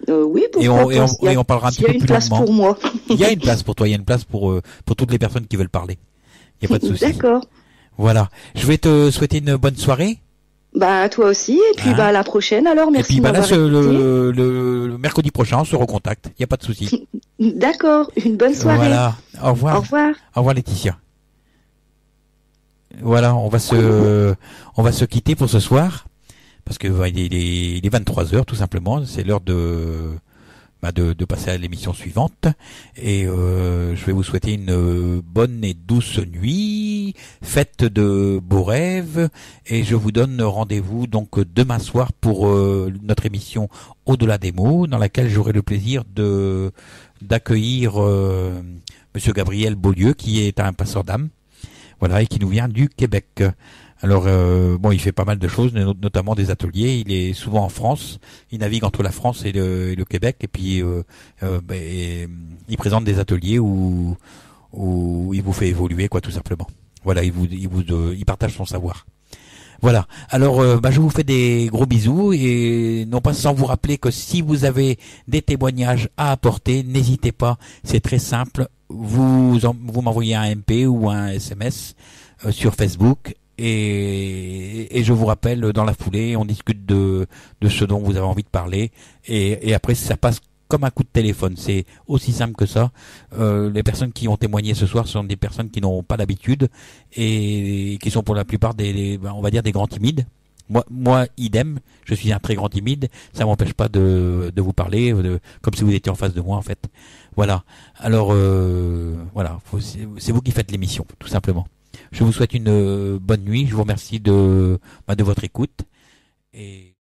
Oui, et on parlera un petit peu plus longuement. Il y a une place pour moi. Il y a une place pour toi, il y a une place pour toutes les personnes qui veulent parler. Il n'y a pas de souci. D'accord. Voilà. Je vais te souhaiter une bonne soirée. Bah, toi aussi. Et puis, à la prochaine, alors. Merci. Et puis, le mercredi prochain, on se recontacte. Il n'y a pas de souci. D'accord. Une bonne soirée. Voilà. Au revoir. Au revoir. Au revoir, Laetitia. Voilà. On va se quitter pour ce soir. Parce que il est 23h, tout simplement. C'est l'heure de passer à l'émission suivante. Et je vais vous souhaiter une bonne et douce nuit. Faites de beaux rêves. Et je vous donne rendez-vous donc demain soir pour notre émission Au-delà des mots, dans laquelle j'aurai le plaisir d'accueillir Monsieur Gabriel Beaulieu, qui est un passeur d'âme. Voilà, et qui nous vient du Québec. Alors, il fait pas mal de choses, notamment des ateliers. Il est souvent en France. Il navigue entre la France et le Québec. Et puis, il présente des ateliers où il vous fait évoluer, quoi, tout simplement. Voilà, il partage son savoir. Voilà. Alors, je vous fais des gros bisous et non pas sans vous rappeler que si vous avez des témoignages à apporter, n'hésitez pas. C'est très simple. Vous m'envoyez un MP ou un SMS sur Facebook. Et je vous rappelle dans la foulée, on discute de ce dont vous avez envie de parler et après ça passe comme un coup de téléphone. C'est aussi simple que ça. Les personnes qui ont témoigné ce soir sont des personnes qui n'ont pas l'habitude et qui sont pour la plupart on va dire des grands timides. Moi, idem, je suis un très grand timide. Ça m'empêche pas de vous parler comme si vous étiez en face de moi en fait. Voilà. Alors voilà, c'est vous qui faites l'émission, tout simplement. Je vous souhaite une bonne nuit. Je vous remercie de votre écoute. Et